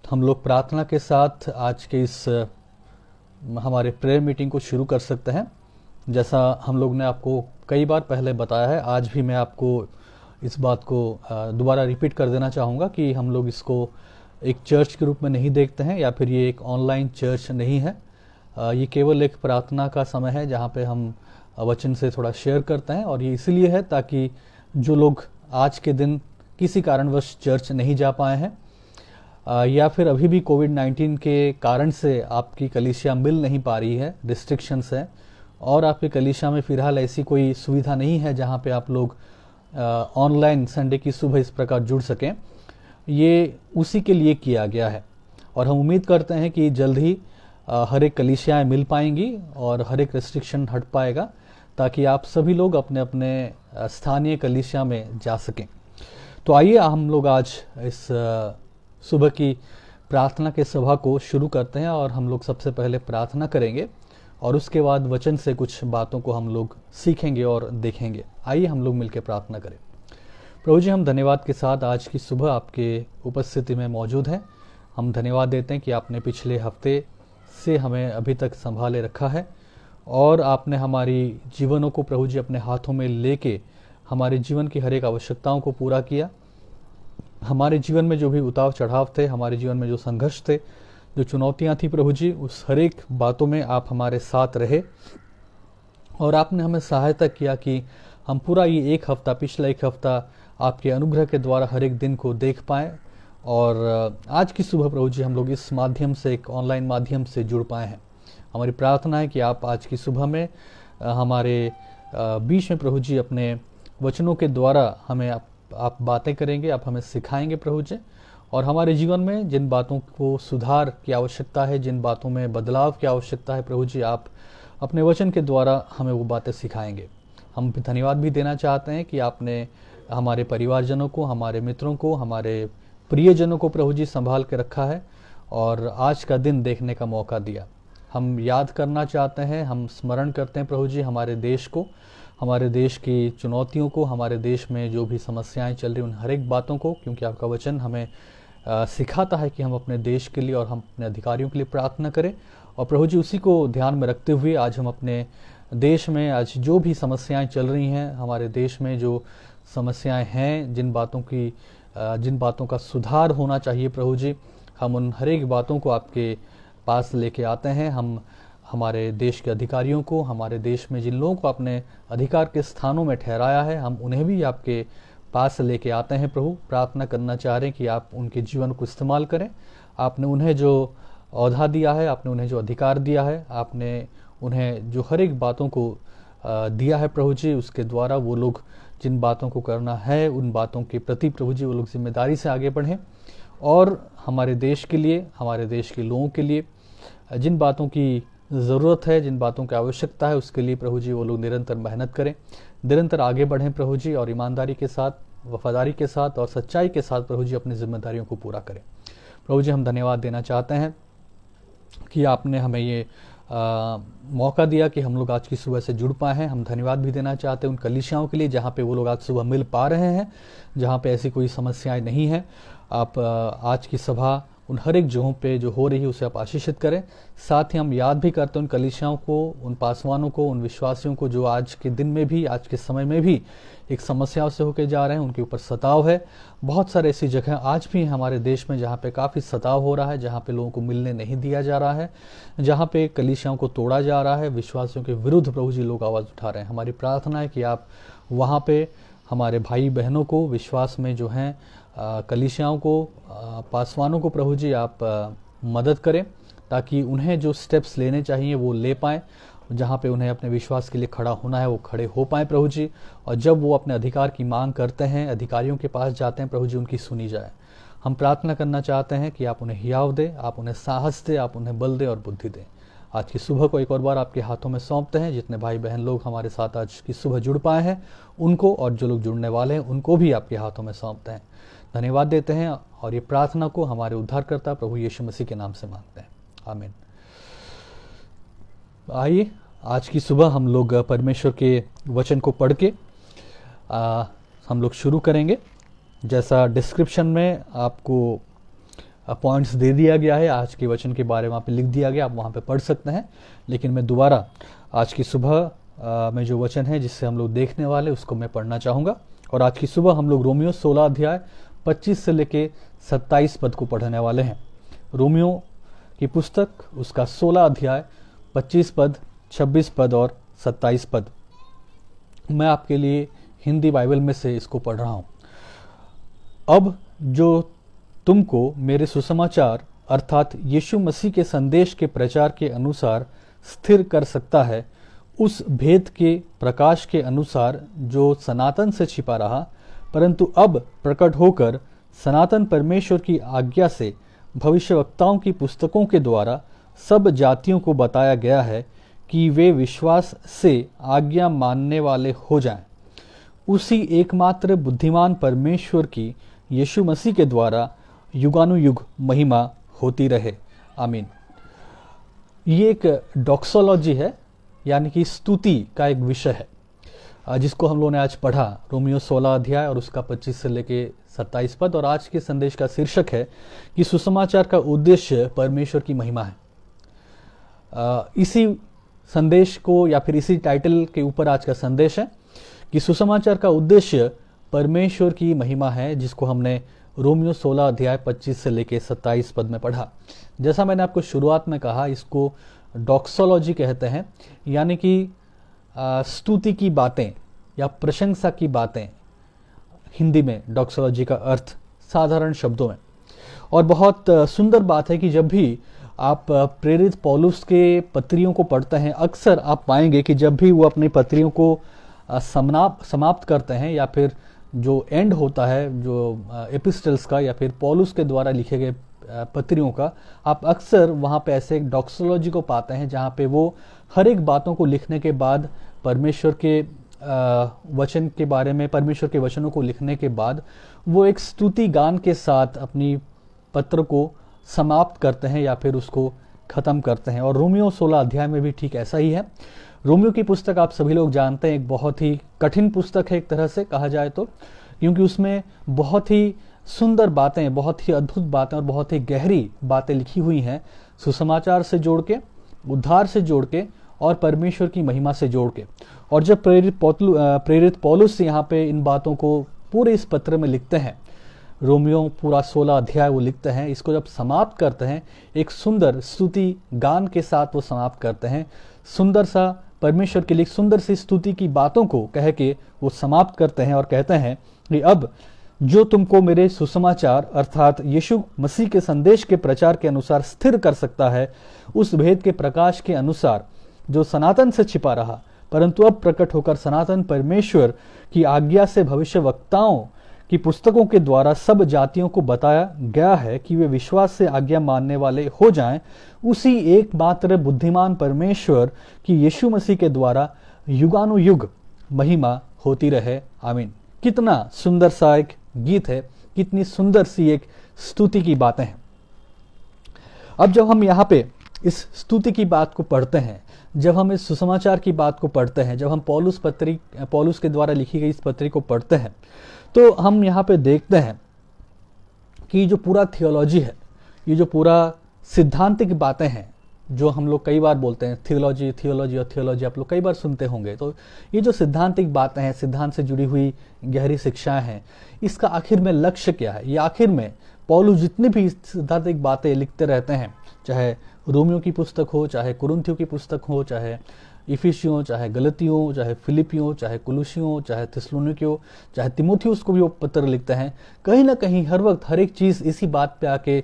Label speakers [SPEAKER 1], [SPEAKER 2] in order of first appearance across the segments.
[SPEAKER 1] हम लोग प्रार्थना के साथ आज के इस हमारे प्रेयर मीटिंग को शुरू कर सकते हैं। जैसा हम लोग ने आपको कई बार पहले बताया है, आज भी मैं आपको इस बात को दोबारा रिपीट कर देना चाहूँगा कि हम लोग इसको एक चर्च के रूप में नहीं देखते हैं या फिर ये एक ऑनलाइन चर्च नहीं है। ये केवल एक प्रार्थना का समय है जहाँ पे हम वचन से थोड़ा शेयर करते हैं, और ये इसलिए है ताकि जो लोग आज के दिन किसी कारणवश चर्च नहीं जा पाए हैं या फिर अभी भी कोविड-19 के कारण से आपकी कलीसिया मिल नहीं पा रही है, रिस्ट्रिक्शंस है, और आपकी कलीसिया में फ़िलहाल ऐसी कोई सुविधा नहीं है जहाँ पे आप लोग ऑनलाइन संडे की सुबह इस प्रकार जुड़ सकें। ये उसी के लिए किया गया है, और हम उम्मीद करते हैं कि जल्द ही हर एक कलीसियाएँ मिल पाएंगी और हर एक रिस्ट्रिक्शन हट पाएगा, ताकि आप सभी लोग अपने अपने स्थानीय कलीसिया में जा सकें। तो आइए हम लोग आज इस सुबह की प्रार्थना के सभा को शुरू करते हैं, और हम लोग सबसे पहले प्रार्थना करेंगे और उसके बाद वचन से कुछ बातों को हम लोग सीखेंगे और देखेंगे। आइए हम लोग मिलकर प्रार्थना करें। प्रभु जी, हम धन्यवाद के साथ आज की सुबह आपके उपस्थिति में मौजूद हैं। हम धन्यवाद देते हैं कि आपने पिछले हफ्ते से हमें अभी तक संभाले रखा है, और आपने हमारी जीवनों को प्रभु जी अपने हाथों में लेके हमारे जीवन की हर एक आवश्यकताओं को पूरा किया। हमारे जीवन में जो भी उतार चढ़ाव थे, हमारे जीवन में जो संघर्ष थे, जो चुनौतियां थी प्रभु जी, उस हर एक बातों में आप हमारे साथ रहे, और आपने हमें सहायता किया कि हम पूरा ये एक हफ्ता, पिछला एक हफ्ता आपके अनुग्रह के द्वारा हर एक दिन को देख पाएँ। और आज की सुबह प्रभु जी हम लोग इस माध्यम से, एक ऑनलाइन माध्यम से जुड़ पाए हैं। हमारी प्रार्थना है कि आप आज की सुबह में हमारे बीच में प्रभु जी अपने वचनों के द्वारा हमें आप बातें करेंगे, आप हमें सिखाएंगे प्रभु जी, और हमारे जीवन में जिन बातों को सुधार की आवश्यकता है, जिन बातों में बदलाव की आवश्यकता है प्रभु जी, आप अपने वचन के द्वारा हमें वो बातें सिखाएंगे। हम धन्यवाद भी देना चाहते हैं कि आपने हमारे परिवारजनों को, हमारे मित्रों को, हमारे प्रियजनों को प्रभु जी संभाल के रखा है और आज का दिन देखने का मौका दिया। हम याद करना चाहते हैं, हम स्मरण करते हैं प्रभु जी हमारे देश को, हमारे देश की चुनौतियों को, हमारे देश में जो भी समस्याएं चल रही उन हर एक बातों को, क्योंकि आपका वचन हमें सिखाता है कि हम अपने देश के लिए और हम अपने अधिकारियों के लिए प्रार्थना करें। और प्रभु जी उसी को ध्यान में रखते हुए आज हम अपने देश में आज जो भी समस्याएं चल रही हैं, हमारे देश में जो समस्याएं हैं, जिन बातों का सुधार होना चाहिए प्रभु जी, हम उन हर एक बातों को आपके पास लेके आते हैं। हम हमारे देश के अधिकारियों को, हमारे देश में जिन लोगों को आपने अधिकार के स्थानों में ठहराया है, हम उन्हें भी आपके पास लेके आते हैं प्रभु। प्रार्थना करना चाह रहे हैं कि आप उनके जीवन को इस्तेमाल करें। आपने उन्हें जो औहदा दिया है, आपने उन्हें जो अधिकार दिया है, आपने उन्हें जो हर एक बातों को दिया है प्रभु जी, उसके द्वारा वो लोग जिन बातों को करना है, उन बातों के प्रति प्रभु जी वो लोग जिम्मेदारी से आगे बढ़ें, और हमारे देश के लिए, हमारे देश के लोगों के लिए जिन बातों की ज़रूरत है, जिन बातों की आवश्यकता है, उसके लिए प्रभु जी वो लोग निरंतर मेहनत करें, निरंतर आगे बढ़ें प्रभु जी, और ईमानदारी के साथ, वफादारी के साथ और सच्चाई के साथ प्रभु जी अपनी जिम्मेदारियों को पूरा करें। प्रभु जी हम धन्यवाद देना चाहते हैं कि आपने हमें ये मौका दिया कि हम लोग आज की सुबह से जुड़ पाए हैं। हम धन्यवाद भी देना चाहते हैं उन कलीसियाओं के लिए जहाँ पे वो लोग आज सुबह मिल पा रहे हैं, जहाँ पे ऐसी कोई समस्याएं नहीं हैं। आप आज की सभा उन हर एक जगहों पे जो हो रही है उसे आप आशीषित करें। साथ ही हम याद भी करते हैं उन कलीसियाओं को, उन पासवानों को, उन विश्वासियों को जो आज के दिन में भी, आज के समय में भी एक समस्याओं से होकर जा रहे हैं, उनके ऊपर सताव है। बहुत सारे ऐसी जगह आज भी हमारे देश में जहाँ पे काफ़ी सताव हो रहा है, जहाँ पे लोगों को मिलने नहीं दिया जा रहा है, जहाँ पे कलीसियाओं को तोड़ा जा रहा है, विश्वासियों के विरुद्ध प्रभु जी लोग आवाज़ उठा रहे हैं। हमारी प्रार्थना है कि आप वहाँ पे हमारे भाई बहनों को, विश्वास में जो हैं कलीसियाओं को, पासवानों को प्रभु जी आप मदद करें, ताकि उन्हें जो स्टेप्स लेने चाहिए वो ले पाएँ, जहाँ पे उन्हें अपने विश्वास के लिए खड़ा होना है वो खड़े हो पाएँ प्रभु जी। और जब वो अपने अधिकार की मांग करते हैं, अधिकारियों के पास जाते हैं प्रभु जी, उनकी सुनी जाए। हम प्रार्थना करना चाहते हैं कि आप उन्हें हियाव दें, आप उन्हें साहस दें, आप उन्हें बल दें और बुद्धि दें। आज की सुबह को एक और बार आपके हाथों में सौंपते हैं। जितने भाई बहन लोग हमारे साथ आज की सुबह जुड़ पाए हैं उनको, और जो लोग जुड़ने वाले हैं उनको भी आपके हाथों में सौंपते हैं। धन्यवाद देते हैं, और ये प्रार्थना को हमारे उद्धारकर्ता प्रभु यीशु मसीह के नाम से मांगते हैं, आमीन। आइए आज की सुबह हम लोग परमेश्वर के वचन को पढ़ के हम लोग शुरू करेंगे। जैसा डिस्क्रिप्शन में आपको पॉइंट्स दे दिया गया है, आज के वचन के बारे में वहाँ पे लिख दिया गया, आप वहाँ पे पढ़ सकते हैं। लेकिन मैं दोबारा आज की सुबह में जो वचन है जिससे हम लोग देखने वाले उसको मैं पढ़ना चाहूँगा। और आज की सुबह हम लोग रोमियो 16 अध्याय 25 से लेके 27 पद को पढ़ने वाले हैं। रोमियो की पुस्तक उसका 16 अध्याय 25 पद, 26 पद और 27 पद। मैं आपके लिए हिंदी बाइबल में से इसको पढ़ रहा हूँ। अब जो तुमको मेरे सुसमाचार अर्थात यीशु मसीह के संदेश के प्रचार के अनुसार स्थिर कर सकता है, उस भेद के प्रकाश के अनुसार जो सनातन से छिपा रहा, परंतु अब प्रकट होकर सनातन परमेश्वर की आज्ञा से भविष्यवक्ताओं की पुस्तकों के द्वारा सब जातियों को बताया गया है कि वे विश्वास से आज्ञा मानने वाले हो जाएं। उसी एकमात्र बुद्धिमान परमेश्वर की यीशु मसीह के द्वारा युगानुयुग महिमा होती रहे, आमीन। ये एक डॉक्सोलॉजी है, यानी कि स्तुति का एक विषय है जिसको हम लोगों ने आज पढ़ा, रोमियो 16 अध्याय और उसका 25 से लेके 27 पद। और आज के संदेश का शीर्षक है कि सुसमाचार का उद्देश्य परमेश्वर की महिमा है। इसी संदेश को या फिर इसी टाइटल के ऊपर आज का संदेश है कि सुसमाचार का उद्देश्य परमेश्वर की महिमा है, जिसको हमने रोमियो 16 अध्याय 25 से लेके 27 पद में पढ़ा। जैसा मैंने आपको शुरुआत में कहा, इसको डॉक्सोलॉजी कहते हैं, यानी कि स्तुति की बातें या प्रशंसा की बातें। हिंदी में डॉक्सोलॉजी का अर्थ साधारण शब्दों में। और बहुत सुंदर बात है कि जब भी आप प्रेरित पौलुस के पत्रियों को पढ़ते हैं, अक्सर आप पाएंगे कि जब भी वो अपनी पत्रियों को समाप्त करते हैं या फिर जो एंड होता है जो एपिस्टल्स का या फिर पौलुस के द्वारा लिखे गए पत्रियों का, आप अक्सर वहाँ पे ऐसे एक डॉक्सोलॉजी को पाते हैं जहाँ पे वो हर एक बातों को लिखने के बाद परमेश्वर के वचन के बारे में, परमेश्वर के वचनों को लिखने के बाद वो एक स्तुति गान के साथ अपनी पत्र को समाप्त करते हैं या फिर उसको ख़त्म करते हैं। और रोमियो 16 अध्याय में भी ठीक ऐसा ही है। रोमियो की पुस्तक आप सभी लोग जानते हैं, एक बहुत ही कठिन पुस्तक है एक तरह से कहा जाए तो, क्योंकि उसमें बहुत ही सुंदर बातें, बहुत ही अद्भुत बातें और बहुत ही गहरी बातें लिखी हुई हैं, सुसमाचार से जोड़ के, उद्धार से जोड़ के और परमेश्वर की महिमा से जोड़ के। और जब प्रेरित पौलुस यहाँ पे इन बातों को पूरे इस पत्र में लिखते हैं, रोमियो पूरा 16 अध्याय वो लिखते हैं, इसको जब समाप्त करते हैं एक सुंदर स्तुति गान के साथ वो समाप्त करते हैं। सुंदर सा परमेश्वर के लिए सुंदर सी स्तुति की बातों को कह के वो समाप्त करते हैं और कहते हैं कि अब जो तुमको मेरे सुसमाचार अर्थात यीशु मसीह के संदेश के प्रचार के अनुसार स्थिर कर सकता है, उस भेद के प्रकाश के अनुसार जो सनातन से छिपा रहा, परंतु अब प्रकट होकर सनातन परमेश्वर की आज्ञा से भविष्यवक्ताओं की पुस्तकों के द्वारा सब जातियों को बताया गया है कि वे विश्वास से आज्ञा मानने वाले हो जाएं। उसी एकमात्र बुद्धिमान परमेश्वर की यीशु मसीह के द्वारा युगानुयुग महिमा होती रहे, आमीन। कितना सुंदर सा एक गीत है, कितनी सुंदर सी एक स्तुति की बातें हैं। अब जब हम यहाँ पे इस स्तुति की बात को पढ़ते हैं, जब हम इस सुसमाचार की बात को पढ़ते हैं, जब हम पौलुस के द्वारा लिखी गई इस पत्री को पढ़ते हैं, तो हम यहाँ पे देखते हैं कि जो पूरा थियोलॉजी है, ये जो पूरा सिद्धांतिक बातें हैं, जो हम लोग कई बार बोलते हैं थियोलॉजी और थियोलॉजी आप लोग कई बार सुनते होंगे। तो ये जो सिद्धांतिक बातें हैं, सिद्धांत से जुड़ी हुई गहरी शिक्षाएं हैं, इसका आखिर में लक्ष्य क्या है? ये आखिर में पौलुस जितनी भी सिद्धांतिक बातें लिखते रहते हैं, चाहे रोमियो की पुस्तक हो, चाहे कुरिन्थियों की पुस्तक हो, चाहे इफिसियों, चाहे गलतियों, चाहे फिलिपियों, चाहे कुलुसियों, चाहे थिस्सलुनीकियों, चाहे तिमुथियुस को भी वो पत्र लिखते हैं, कहीं ना कहीं हर वक्त हर एक चीज़ इसी बात पे आके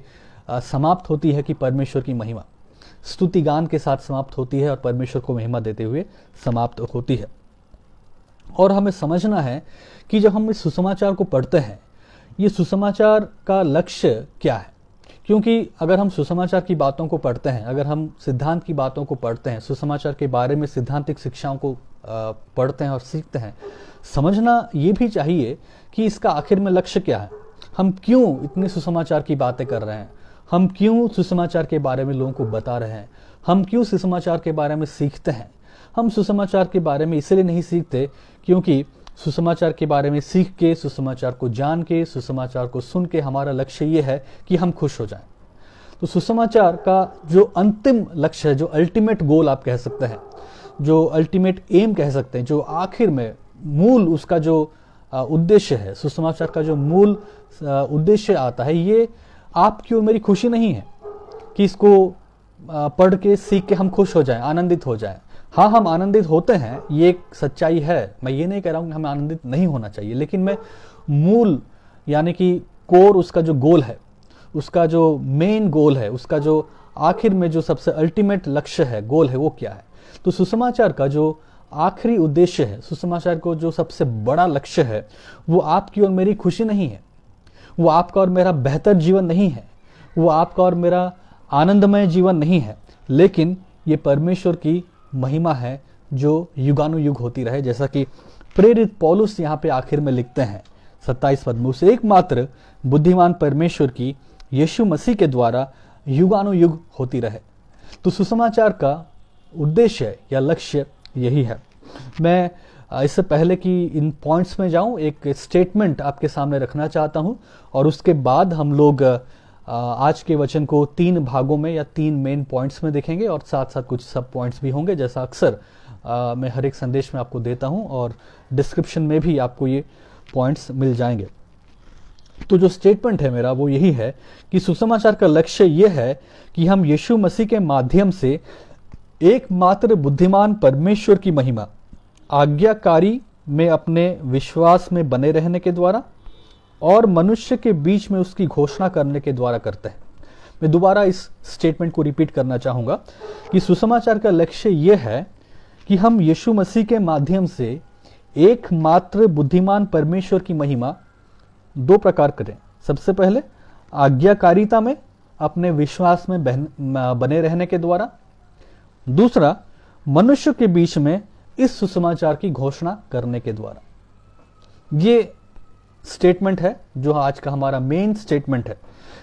[SPEAKER 1] समाप्त होती है कि परमेश्वर की महिमा, स्तुति गान के साथ समाप्त होती है और परमेश्वर को महिमा देते हुए समाप्त होती है। और हमें समझना है कि जब हम इस सुसमाचार को पढ़ते हैं, ये सुसमाचार का लक्ष्य क्या है? क्योंकि अगर हम सुसमाचार की बातों को पढ़ते हैं, अगर हम सिद्धांत की बातों को पढ़ते हैं, सुसमाचार के बारे में सिद्धांतिक शिक्षाओं को पढ़ते हैं और सीखते हैं, समझना ये भी चाहिए कि इसका आखिर में लक्ष्य क्या है। हम क्यों इतने सुसमाचार की बातें कर रहे हैं? हम क्यों सुसमाचार के बारे में लोगों को बता रहे हैं? हम क्यों सुसमाचार के बारे में सीखते हैं? हम सुसमाचार के बारे में इसलिए नहीं सीखते क्योंकि सुसमाचार के बारे में सीख के, सुसमाचार को जान के, सुसमाचार को सुन के हमारा लक्ष्य ये है कि हम खुश हो जाएं। तो सुसमाचार का जो अंतिम लक्ष्य है, जो अल्टीमेट गोल आप कह सकते हैं, जो अल्टीमेट एम कह सकते हैं, जो आखिर में मूल उसका जो उद्देश्य है, सुसमाचार का जो मूल उद्देश्य आता है, ये आपकी और मेरी खुशी नहीं है कि इसको पढ़ के सीख के हम खुश हो जाएं, आनंदित हो जाएं। हाँ, हम आनंदित होते हैं, ये एक सच्चाई है, मैं ये नहीं कह रहा हूँ कि हमें आनंदित नहीं होना चाहिए, लेकिन मैं मूल यानी कि कोर, उसका जो गोल है, उसका जो मेन गोल है, उसका जो आखिर में जो सबसे अल्टीमेट लक्ष्य है, गोल है, वो क्या है। तो सुसमाचार का जो आखिरी उद्देश्य है, सुसमाचार को जो सबसे बड़ा लक्ष्य है, वो आपकी और मेरी खुशी नहीं है, वो आपका और मेरा बेहतर जीवन नहीं है, वो आपका और मेरा आनंदमय जीवन नहीं है, लेकिन ये परमेश्वर की महिमा है जो युगानुयुग होती रहे। जैसा कि प्रेरित पौलुस यहाँ पे आखिर में लिखते हैं 27 पद में, उस एकमात्र बुद्धिमान परमेश्वर की यीशु मसीह के द्वारा युगानुयुग होती रहे। तो सुसमाचार का उद्देश्य या लक्ष्य यही है। मैं इससे पहले कि इन पॉइंट्स में जाऊं, एक स्टेटमेंट आपके सामने रखना चाहता हूं, और उसके बाद हम लोग आज के वचन को 3 भागों में या 3 मेन पॉइंट्स में देखेंगे, और साथ साथ कुछ सब पॉइंट्स भी होंगे, जैसा अक्सर मैं हर एक संदेश में आपको देता हूं, और डिस्क्रिप्शन में भी आपको ये पॉइंट्स मिल जाएंगे। तो जो स्टेटमेंट है मेरा वो यही है कि सुसमाचार का लक्ष्य ये है कि हम यीशु मसीह के माध्यम से एकमात्र बुद्धिमान परमेश्वर की महिमा आज्ञाकारी में अपने विश्वास में बने रहने के द्वारा और मनुष्य के बीच में उसकी घोषणा करने के द्वारा करते हैं। मैं दोबारा इस स्टेटमेंट को रिपीट करना चाहूंगा कि सुसमाचार का लक्ष्य यह है कि हम यीशु मसीह के माध्यम से एकमात्र बुद्धिमान परमेश्वर की महिमा 2 प्रकार करें। सबसे पहले आज्ञाकारिता में अपने विश्वास में बने रहने के द्वारा, दूसरा मनुष्य के बीच में इस सुसमाचार की घोषणा करने के द्वारा। ये स्टेटमेंट है जो आज का हमारा मेन स्टेटमेंट है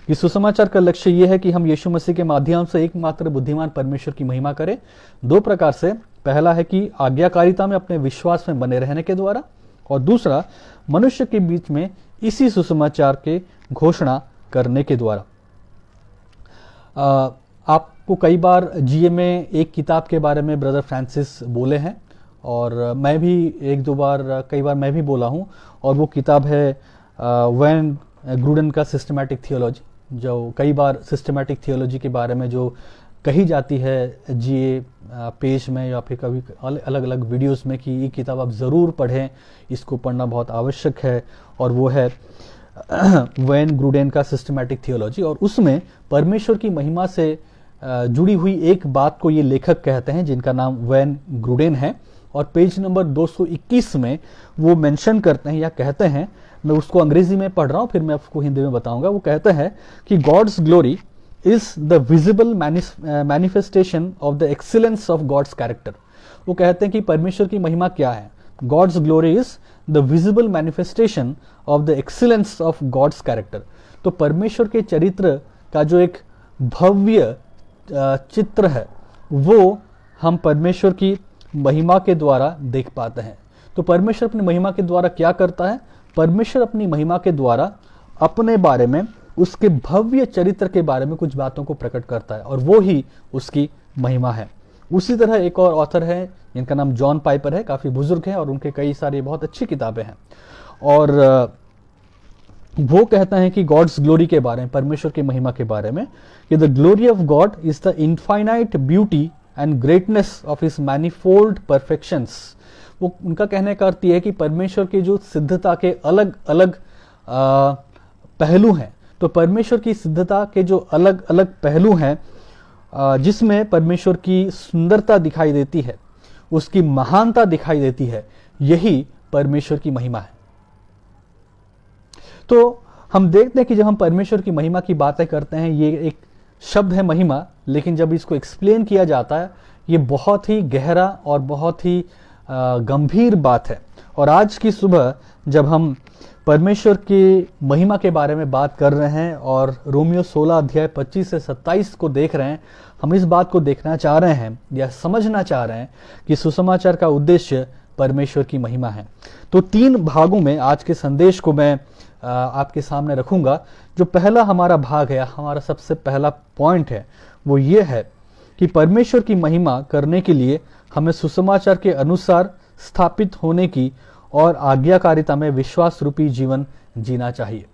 [SPEAKER 1] कि सुसमाचार का लक्ष्य यह है कि हम यीशु मसीह के माध्यम से एकमात्र बुद्धिमान परमेश्वर की महिमा करें 2 प्रकार से। पहला है कि आज्ञाकारिता में अपने विश्वास में बने रहने के द्वारा, और दूसरा मनुष्य के बीच में इसी सुसमाचार के घोषणा करने के द्वारा। आपको कई बार जीए में एक किताब के बारे में ब्रदर फ्रांसिस बोले हैं, और मैं भी 1-2 बार, कई बार मैं भी बोला हूं, और वो किताब है वैन ग्रूडेन का सिस्टमैटिक थियोलॉजी। जो कई बार सिस्टमैटिक थियोलॉजी के बारे में जो कही जाती है जीए पेज में या फिर कभी अलग अलग वीडियोस में कि ये किताब आप ज़रूर पढ़ें, इसको पढ़ना बहुत आवश्यक है, और वो है वैन ग्रूडेन का सिस्टमैटिक थियोलॉजी। और उसमें परमेश्वर की महिमा से जुड़ी हुई एक बात को ये लेखक कहते हैं जिनका नाम वैन ग्रूडेन है, और पेज नंबर 221 में वो मेंशन करते हैं या कहते हैं, मैं उसको अंग्रेजी में पढ़ रहा हूं, फिर मैं आपको हिंदी में बताऊंगा। वो कहते हैं कि God's glory is the visible manifestation of the excellence of God's character. वो कहते हैं कि परमेश्वर की महिमा क्या है। God's glory is the visible manifestation of the excellence of God's character. तो परमेश्वर के चरित्र का जो एक भव्य चित्र है वो हम परमेश्वर की महिमा के द्वारा देख पाते हैं। तो परमेश्वर अपनी महिमा के द्वारा क्या करता है? परमेश्वर अपनी महिमा के द्वारा अपने बारे में, उसके भव्य चरित्र के बारे में कुछ बातों को प्रकट करता है, और वो ही उसकी महिमा है। उसी तरह एक और ऑथर है जिनका नाम जॉन पाइपर है, काफी बुजुर्ग हैं और उनके कई सारी बहुत अच्छी किताबें हैं, और वो कहते हैं कि गॉड्स ग्लोरी के बारे में, परमेश्वर की महिमा के बारे में, कि the glory of God is the infinite beauty and greatness of his manifold perfections. वो उनका कहने का अर्थ यह है कि परमेश्वर की जो सिद्धता के अलग अलग पहलू हैं, तो परमेश्वर की सिद्धता के जो अलग अलग पहलू हैं, जिसमें परमेश्वर की सुंदरता दिखाई देती है, उसकी महानता दिखाई देती है, यही परमेश्वर की महिमा है। तो हम देखते हैं कि जब हम परमेश्वर की महिमा की बातें करते हैं, ये एक शब्द है महिमा, लेकिन जब इसको एक्सप्लेन किया जाता है, ये बहुत ही गहरा और बहुत ही गंभीर बात है। और आज की सुबह जब हम परमेश्वर की महिमा के बारे में बात कर रहे हैं और रोमियो 16 अध्याय 25 से 27 को देख रहे हैं, हम इस बात को देखना चाह रहे हैं या समझना चाह रहे हैं कि सुसमाचार का उद्देश्य परमेश्वर की महिमा है। तो 3 भागों में आज के संदेश को मैं आपके सामने रखूंगा। जो पहला हमारा भाग है, हमारा सबसे पहला पॉइंट है, वो ये है कि परमेश्वर की महिमा करने के लिए हमें सुसमाचार के अनुसार स्थापित होने की और आज्ञाकारिता में विश्वास रूपी जीवन जीना चाहिए।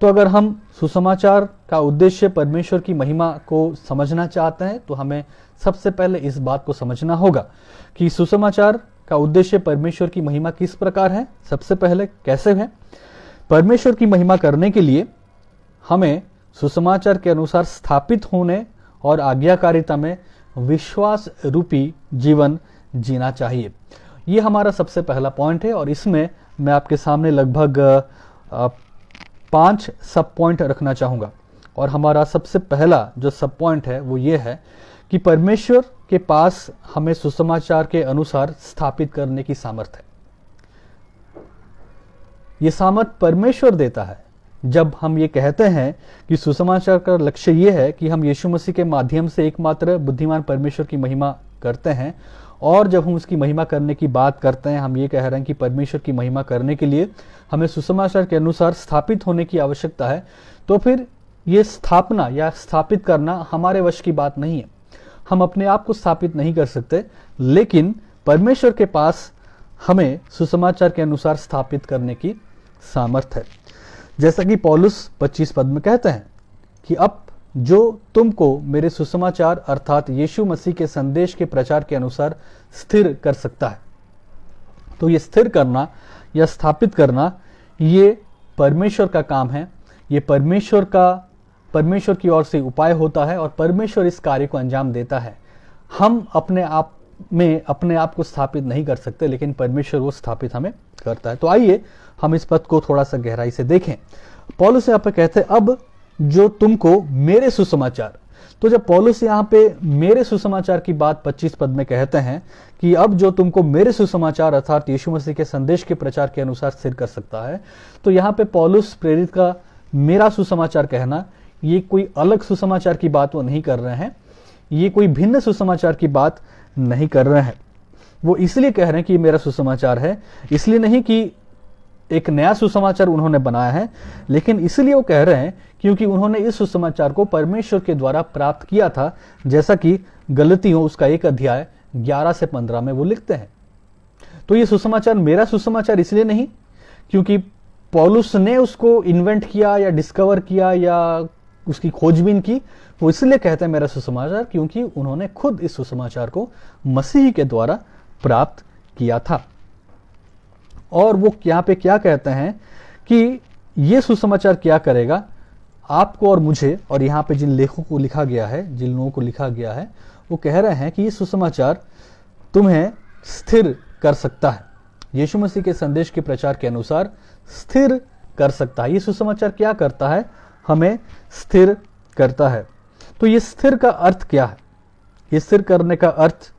[SPEAKER 1] तो अगर हम सुसमाचार का उद्देश्य परमेश्वर की महिमा को समझना चाहते हैं तो हमें सबसे पहले इस बात को समझना होगा कि सुसमाचार का उद्देश्य परमेश्वर की महिमा किस प्रकार है, सबसे पहले कैसे है। परमेश्वर की महिमा करने के लिए हमें सुसमाचार के अनुसार स्थापित होने और आज्ञाकारिता में विश्वास रूपी जीवन जीना चाहिए। ये हमारा सबसे पहला पॉइंट है और इसमें मैं आपके सामने लगभग 5 सब पॉइंट रखना चाहूँगा। और हमारा सबसे पहला जो सब पॉइंट है वो ये है कि परमेश्वर के पास हमें सुसमाचार के अनुसार स्थापित करने की सामर्थ है। ये सामर्थ परमेश्वर देता है। जब हम ये कहते हैं कि सुसमाचार का लक्ष्य ये है कि हम यीशु मसीह के माध्यम से एकमात्र बुद्धिमान परमेश्वर की महिमा करते हैं, और जब हम उसकी महिमा करने की बात करते हैं, हम ये कह रहे हैं कि परमेश्वर की महिमा करने के लिए हमें सुसमाचार के अनुसार स्थापित होने की आवश्यकता है, तो फिर ये स्थापना या स्थापित करना हमारे वश की बात नहीं है। हम अपने आप को स्थापित नहीं कर सकते, लेकिन परमेश्वर के पास हमें सुसमाचार के अनुसार स्थापित करने की सामर्थ है। जैसा कि पौलुस 25 पद में कहते हैं कि अब जो तुमको मेरे सुसमाचार अर्थात यीशु मसीह के संदेश के प्रचार के अनुसार स्थिर कर सकता है। तो ये स्थिर करना या स्थापित करना ये परमेश्वर का काम है। ये परमेश्वर की ओर से उपाय होता है और परमेश्वर इस कार्य को अंजाम देता है। हम अपने आप में अपने आप को स्थापित नहीं कर सकते, लेकिन परमेश्वर वो स्थापित हमें करता है। तो आइए हम इस पद को थोड़ा सा गहराई से देखें। पौलुस यहाँ पे कहते हैं अब जो तुमको मेरे सुसमाचार। तो जब पौलुस यहाँ पे मेरे सुसमाचार की बात 25 पद में कहते हैं कि अब जो तुमको मेरे सुसमाचार अर्थात यीशु मसीह के संदेश के प्रचार के अनुसार स्थिर कर सकता है, तो यहाँ पे पौलुस प्रेरित का मेरा सुसमाचार कहना, ये कोई अलग सुसमाचार की बात वो नहीं कर रहे हैं, ये कोई भिन्न सुसमाचार की बात नहीं कर रहे हैं। वो इसलिए कह रहे हैं कि मेरा सुसमाचार है, इसलिए नहीं कि एक नया सुसमाचार उन्होंने बनाया है, लेकिन इसलिए वो कह रहे हैं क्योंकि उन्होंने इस सुसमाचार को परमेश्वर के द्वारा प्राप्त किया था, जैसा कि गलतियों उसका 1 अध्याय 11 से 15 में वो लिखते हैं। तो ये सुसमाचार मेरा सुसमाचार इसलिए नहीं क्योंकि पौलुस ने उसको इन्वेंट किया या डिस्कवर किया या उसकी खोजबीन की। वो इसलिए कहते हैं मेरा सुसमाचार क्योंकि उन्होंने खुद इस सुसमाचार को मसीह के द्वारा प्राप्त किया था। और वो यहाँ पे क्या कहते हैं कि ये सुसमाचार क्या करेगा आपको और मुझे, और यहाँ पे जिन लेखों को लिखा गया है, जिन लोगों को लिखा गया है, वो कह रहे हैं कि ये सुसमाचार तुम्हें स्थिर कर सकता है। यीशु मसीह के संदेश के प्रचार के अनुसार स्थिर कर सकता है। ये सुसमाचार क्या करता है? हमें स्थिर करता है। तो ये स्थिर का अर्थ क्या है? ये स्थिर करने का अर्थ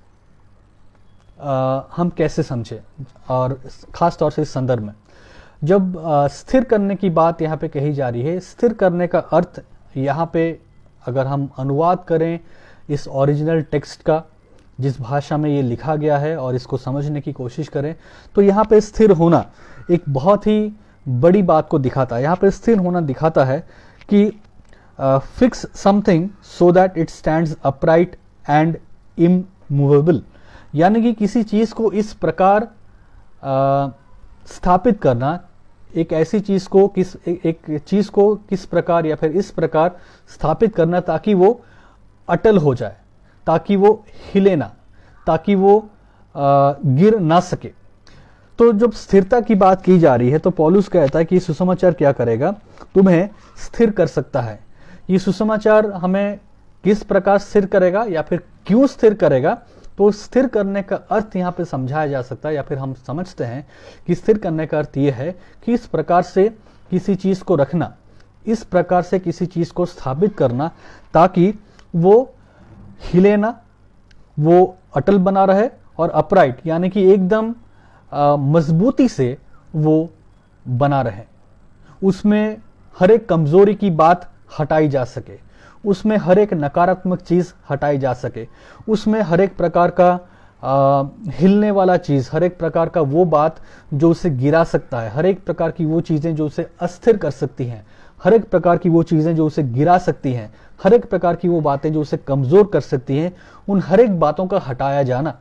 [SPEAKER 1] हम कैसे समझे, और खास तौर से इस संदर्भ में जब स्थिर करने की बात यहाँ पे कही जा रही है, स्थिर करने का अर्थ यहाँ पे अगर हम अनुवाद करें इस ओरिजिनल टेक्स्ट का, जिस भाषा में ये लिखा गया है, और इसको समझने की कोशिश करें, तो यहाँ पे स्थिर होना एक बहुत ही बड़ी बात को दिखाता है। यहाँ पे स्थिर होना दिखाता है कि fix something so that it stands upright and immovable, यानी कि किसी चीज को इस प्रकार स्थापित करना, एक ऐसी चीज को एक चीज को किस प्रकार या फिर इस प्रकार स्थापित करना ताकि वो अटल हो जाए, ताकि वो हिले ना, ताकि वो गिर ना सके। तो जब स्थिरता की बात की जा रही है तो पौलुस कहता है कि सुसमाचार क्या करेगा? तुम्हें स्थिर कर सकता है। ये सुसमाचार हमें किस प्रकार स्थिर करेगा या फिर क्यों स्थिर करेगा? तो स्थिर करने का अर्थ यहाँ पे समझाया जा सकता है, या फिर हम समझते हैं कि स्थिर करने का अर्थ ये है कि इस प्रकार से किसी चीज को रखना, इस प्रकार से किसी चीज को स्थापित करना ताकि वो हिले ना, वो अटल बना रहे, और अपराइट यानी कि एकदम मजबूती से वो बना रहे। उसमें हर एक कमजोरी की बात हटाई जा सके, उसमें हर एक नकारात्मक चीज हटाई जा सके, उसमें हर एक प्रकार का हिलने वाला चीज, हर एक प्रकार का वो बात जो उसे गिरा सकता है, हर एक प्रकार की वो चीजें जो उसे अस्थिर कर सकती हैं, हर एक प्रकार की वो चीजें जो उसे गिरा सकती हैं, हर एक प्रकार की वो बातें जो उसे कमजोर कर सकती हैं, उन हर एक बातों का हटाया जाना।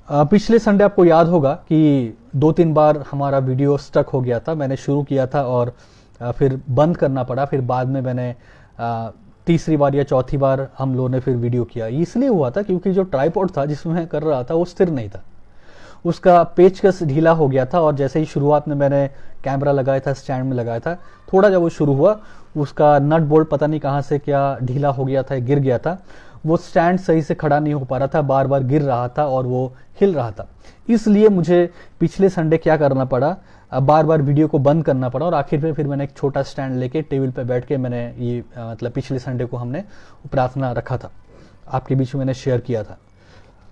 [SPEAKER 1] पिछले संडे आपको याद होगा कि 2-3 बार हमारा वीडियो स्टक हो गया था। मैंने शुरू किया था और फिर बंद करना पड़ा, फिर बाद में मैंने तीसरी बार या चौथी बार हम लोगों ने फिर वीडियो किया। इसलिए हुआ था क्योंकि जो ट्राइपॉड था जिसमें मैं कर रहा था वो स्थिर नहीं था, उसका पेचकस ढीला हो गया था। और जैसे ही शुरुआत में मैंने कैमरा लगाया था, स्टैंड में लगाया था, थोड़ा जब वो शुरू हुआ उसका नट बोल्ट पता नहीं कहाँ से क्या ढीला हो गया था, गिर गया था। वो स्टैंड सही से खड़ा नहीं हो पा रहा था, बार बार गिर रहा था और वो हिल रहा था। इसलिए मुझे पिछले संडे क्या करना पड़ा, बार बार वीडियो को बंद करना पड़ा और आखिर में फिर मैंने एक छोटा स्टैंड लेके टेबल पे बैठ के मैंने ये मतलब पिछले संडे को हमने प्रार्थना रखा था, आपके बीच में मैंने शेयर किया था।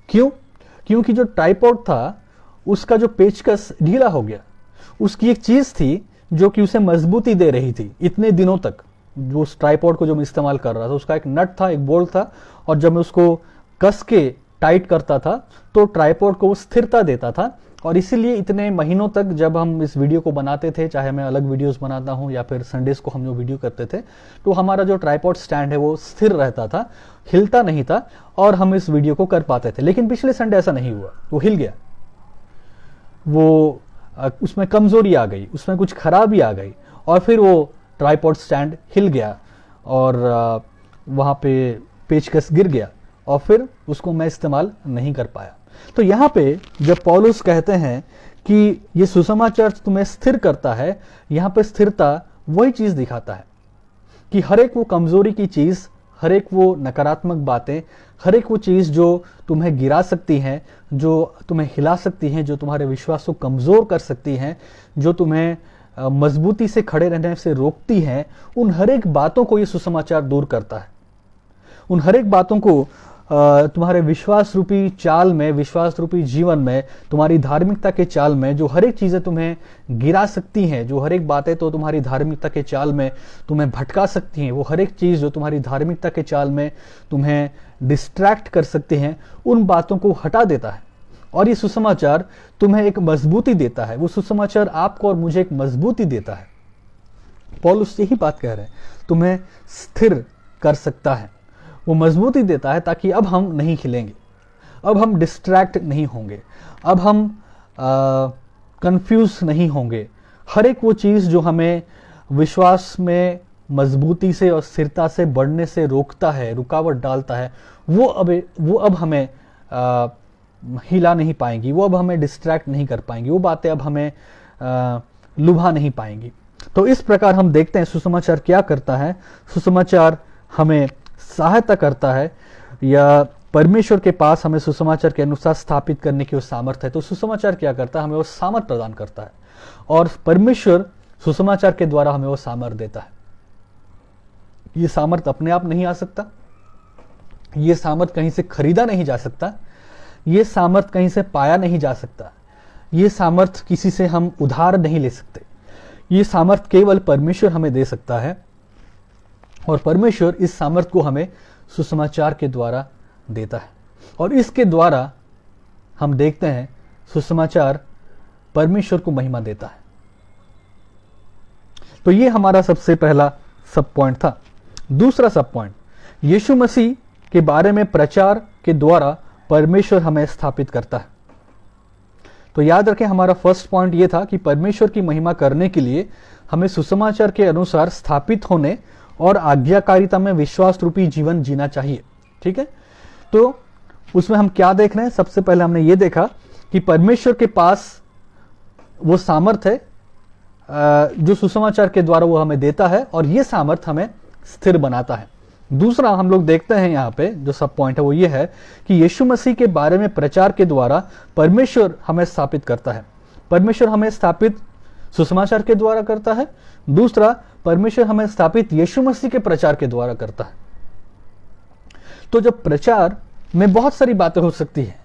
[SPEAKER 1] क्यों? क्योंकि जो ट्राइपॉड था उसका जो पेचकस ढीला हो गया। उसकी एक चीज थी जो कि उसे मजबूती दे रही थी इतने दिनों तक। जो उस ट्राइपॉड को जो मैं इस्तेमाल कर रहा था उसका एक नट था, एक बोल्ट था, और जब मैं उसको कस के टाइट करता था तो ट्राइपॉड को वो स्थिरता देता था। और इसीलिए इतने महीनों तक जब हम इस वीडियो को बनाते थे, चाहे मैं अलग वीडियोस बनाता हूं या फिर संडेज को हम जो वीडियो करते थे, तो हमारा जो ट्राइपॉड स्टैंड है वो स्थिर रहता था, हिलता नहीं था और हम इस वीडियो को कर पाते थे। लेकिन पिछले संडे ऐसा नहीं हुआ, वो हिल गया, वो उसमें कमजोरी आ गई, उसमें कुछ खराबी आ गई और फिर वो ट्राइपॉड स्टैंड हिल गया और वहां पे पेचकस गिर गया और फिर उसको मैं इस्तेमाल नहीं कर पाया। तो यहाँ पे जब पौलुस कहते हैं कि ये सुसमाचार तुम्हें स्थिर करता है, यहाँ पे स्थिरता वही चीज दिखाता है कि हर एक वो कमजोरी की चीज, हर एक वो नकारात्मक बातें, हर एक वो चीज जो तुम्हें गिरा सकती हैं, जो तुम्हें हिला सकती हैं, जो तुम्हारे विश्वास को कमजोर कर सकती हैं, जो तुम्हें मजबूती से खड़े रहने से रोकती हैं, उन हर एक बातों को ये सुसमाचार दूर करता है। उन हर एक बातों को तुम्हारे विश्वास रूपी चाल में, विश्वास रूपी जीवन में, तुम्हारी धार्मिकता के चाल में जो हर एक चीजें तुम्हें गिरा सकती हैं, जो हर एक बातें तो तुम्हारी धार्मिकता के चाल में तुम्हें भटका सकती हैं, वो हर एक चीज जो तुम्हारी धार्मिकता के चाल में तुम्हें डिस्ट्रैक्ट कर सकती हैं, उन बातों को हटा देता है। और ये सुसमाचार तुम्हें एक मजबूती देता है। वो सुसमाचार आपको और मुझे एक मजबूती देता है। पौलुस यही बात कह रहे हैं, तुम्हें स्थिर कर सकता है, वो मजबूती देता है ताकि अब हम नहीं हिलेंगे, अब हम डिस्ट्रैक्ट नहीं होंगे, अब हम कंफ्यूज नहीं होंगे। हर एक वो चीज जो हमें विश्वास में मजबूती से और स्थिरता से बढ़ने से रोकता है, रुकावट डालता है, वो अब हमें हिला नहीं पाएंगी, वो अब हमें डिस्ट्रैक्ट नहीं कर पाएंगी, वो बातें अब हमें लुभा नहीं पाएंगी। तो इस प्रकार हम देखते हैं सुसमाचार क्या करता है। सुसमाचार हमें सहायता करता है, या परमेश्वर के पास हमें सुसमाचार के अनुसार स्थापित करने की वो सामर्थ्य है। तो सुसमाचार क्या करता है, हमें वो सामर्थ प्रदान करता है, और परमेश्वर सुसमाचार के द्वारा हमें वो सामर्थ देता है। ये सामर्थ अपने आप नहीं आ सकता, ये सामर्थ कहीं से खरीदा नहीं जा सकता, ये सामर्थ कहीं से पाया नहीं जा सकता, ये सामर्थ किसी से हम उधार नहीं ले सकते। ये सामर्थ केवल परमेश्वर हमें दे सकता है, और परमेश्वर इस सामर्थ को हमें सुसमाचार के द्वारा देता है। और इसके द्वारा हम देखते हैं सुसमाचार परमेश्वर को महिमा देता है। तो ये हमारा सबसे पहला सब पॉइंट था। दूसरा सब पॉइंट, यीशु मसीह के बारे में प्रचार के द्वारा परमेश्वर हमें स्थापित करता है। तो याद रखें, हमारा फर्स्ट पॉइंट यह था कि परमेश्वर की महिमा करने के लिए हमें सुसमाचार के अनुसार स्थापित होने और आज्ञाकारिता में विश्वास रूपी जीवन जीना चाहिए। ठीक है, तो उसमें हम क्या देख रहे हैं? सबसे पहले हमने ये देखा कि परमेश्वर के पास वो सामर्थ है जो सुसमाचार के द्वारा वो हमें देता है, और ये सामर्थ हमें स्थिर बनाता है। दूसरा हम लोग देखते हैं यहाँ पे जो सब पॉइंट है वो ये है कि यीशु मसीह के बारे में प्रचार के द्वारा परमेश्वर हमें स्थापित करता है। परमेश्वर हमें स्थापित सुसमाचार के द्वारा करता है। दूसरा, परमेश्वर हमें स्थापित यीशु मसीह के प्रचार के द्वारा करता है। तो जब प्रचार में बहुत सारी बातें हो सकती है,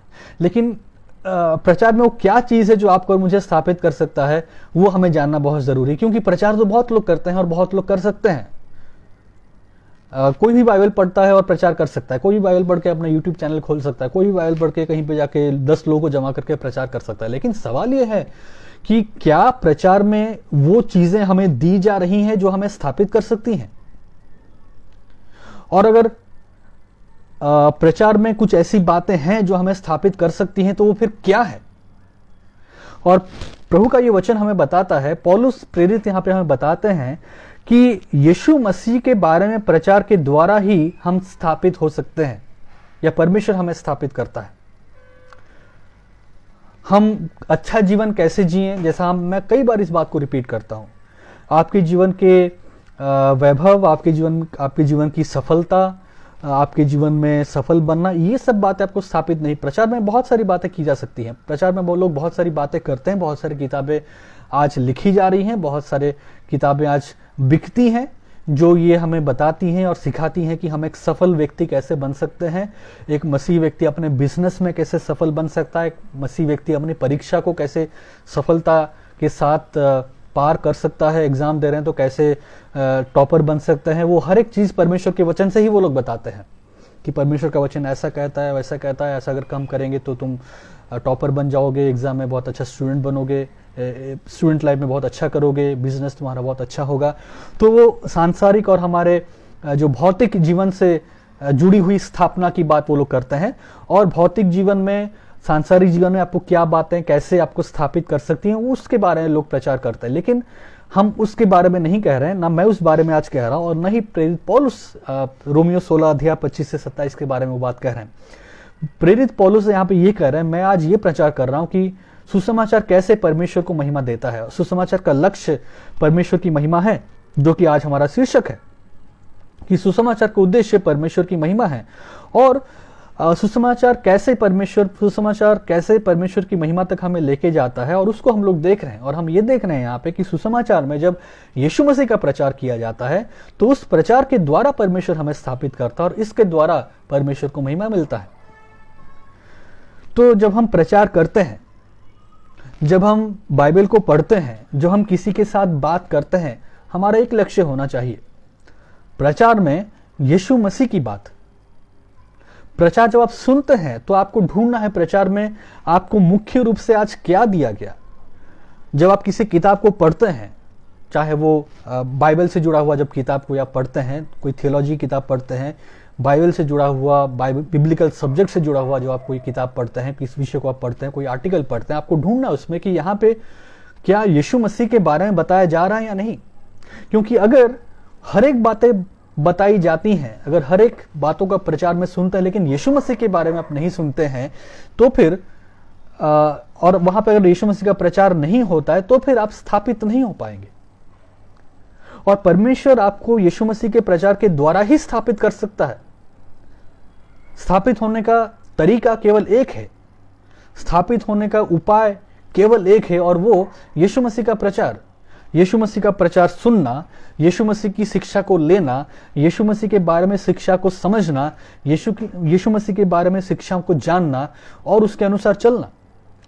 [SPEAKER 1] लेकिन प्रचार में वो क्या चीज है जो आपको और मुझे स्थापित कर सकता है, वो हमें जानना बहुत जरूरी है। क्योंकि प्रचार तो बहुत लोग करते हैं और बहुत लोग कर सकते हैं। कोई भी बाइबल पढ़ता है और प्रचार कर सकता है, कोई भी बाइबल पढ़ के अपना यूट्यूब चैनल खोल सकता है, कोई भी बाइबल पढ़ के कहीं पे जाके 10 लोगों को जमा करके प्रचार कर सकता है। लेकिन सवाल यह है कि क्या प्रचार में वो चीजें हमें दी जा रही हैं जो हमें स्थापित कर सकती हैं? और अगर प्रचार में कुछ ऐसी बातें हैं जो हमें स्थापित कर सकती हैं तो वो फिर क्या है? और प्रभु का ये वचन हमें बताता है, पौलुस प्रेरित यहां पे हमें बताते हैं कि यीशु मसीह के बारे में प्रचार के द्वारा ही हम स्थापित हो सकते हैं, या परमेश्वर हमें स्थापित करता है। हम अच्छा जीवन कैसे जिएं, जैसा मैं कई बार इस बात को रिपीट करता हूं, आपके जीवन के वैभव, आपके जीवन की सफलता, आपके जीवन में सफल बनना, ये सब बातें आपको स्थापित नहीं। प्रचार में बहुत सारी बातें की जा सकती हैं, प्रचार में वो लोग बहुत सारी बातें करते हैं, बहुत सारी किताबें आज लिखी जा रही हैं, बहुत सारे किताबें आज बिकती हैं जो ये हमें बताती हैं और सिखाती हैं कि हम एक सफल व्यक्ति कैसे बन सकते हैं, एक मसीह व्यक्ति अपने बिजनेस में कैसे सफल बन सकता है, एक मसीह व्यक्ति अपनी परीक्षा को कैसे सफलता के साथ पार कर सकता है, एग्जाम दे रहे हैं तो कैसे टॉपर बन सकते हैं। वो हर एक चीज परमेश्वर के वचन से ही वो लोग बताते हैं कि परमेश्वर का वचन ऐसा कहता है, वैसा कहता है, ऐसा अगर काम करेंगे तो तुम टॉपर बन जाओगे, एग्जाम में बहुत अच्छा स्टूडेंट बनोगे, स्टूडेंट लाइफ में बहुत अच्छा करोगे, बिजनेस तुम्हारा बहुत अच्छा होगा। तो वो सांसारिक और हमारे जो भौतिक जीवन से जुड़ी हुई स्थापना की बात वो लोग करते हैं, और भौतिक जीवन में, सांसारिक जीवन में आपको क्या बातें कैसे आपको स्थापित कर सकती हैं, उसके बारे में लोग प्रचार करते हैं। लेकिन हम उसके बारे में नहीं कह रहे हैं, ना मैं उस बारे में आज कह रहा हूं, और न ही प्रेरित पौलुस रोमियो 16 अध्याय 25 से 27 के बारे में वो बात कह रहे हैं। प्रेरित पौलुस यहाँ पे ये कह रहे हैं, मैं आज ये प्रचार कर रहा हूं कि सुसमाचार कैसे परमेश्वर को महिमा देता है। सुसमाचार का लक्ष्य परमेश्वर की महिमा है, जो कि आज हमारा शीर्षक है कि सुसमाचार का उद्देश्य परमेश्वर की महिमा है। और सुसमाचार कैसे परमेश्वर की महिमा तक हमें लेके जाता है, और उसको हम लोग देख रहे हैं। और हम ये देख रहे हैं यहाँ पे कि सुसमाचार में जब यीशु मसीह का प्रचार किया जाता है तो उस प्रचार के द्वारा परमेश्वर हमें स्थापित करता है, और इसके द्वारा परमेश्वर को महिमा मिलता है। तो जब हम प्रचार करते हैं, जब हम बाइबल को पढ़ते हैं, जो हम किसी के साथ बात करते हैं, हमारा एक लक्ष्य होना चाहिए, प्रचार में यीशु मसीह की बात। प्रचार जब आप सुनते हैं तो आपको ढूंढना है प्रचार में आपको मुख्य रूप से आज क्या दिया गया। जब आप किसी किताब को पढ़ते हैं, चाहे वो बाइबल से जुड़ा हुआ जब किताब को आप पढ़ते हैं, कोई थियोलॉजी किताब पढ़ते हैं, बाइबल से जुड़ा हुआ, बिब्लिकल सब्जेक्ट से जुड़ा हुआ जो आप कोई किताब पढ़ते हैं, किस विषय को आप पढ़ते हैं, कोई आर्टिकल पढ़ते हैं, आपको ढूंढना उसमें कि यहाँ पे क्या यीशु मसीह के बारे में बताया जा रहा है या नहीं। क्योंकि अगर हर एक बातें बताई जाती हैं, अगर हर एक बातों का प्रचार में सुनते हैं लेकिन यीशु मसीह के बारे में आप नहीं सुनते हैं, तो फिर और वहां पर अगर यीशु मसीह का प्रचार नहीं होता है तो फिर आप स्थापित नहीं हो पाएंगे। और परमेश्वर आपको यीशु मसीह के प्रचार के द्वारा ही स्थापित कर सकता है। स्थापित होने का तरीका केवल एक है, स्थापित होने का उपाय केवल एक है, और वो यीशु मसीह का प्रचार। यीशु मसीह का प्रचार सुनना, यीशु मसीह की शिक्षा को लेना, यीशु मसीह के बारे में शिक्षा को समझना, यीशु मसीह के बारे में शिक्षा को जानना और उसके अनुसार चलना,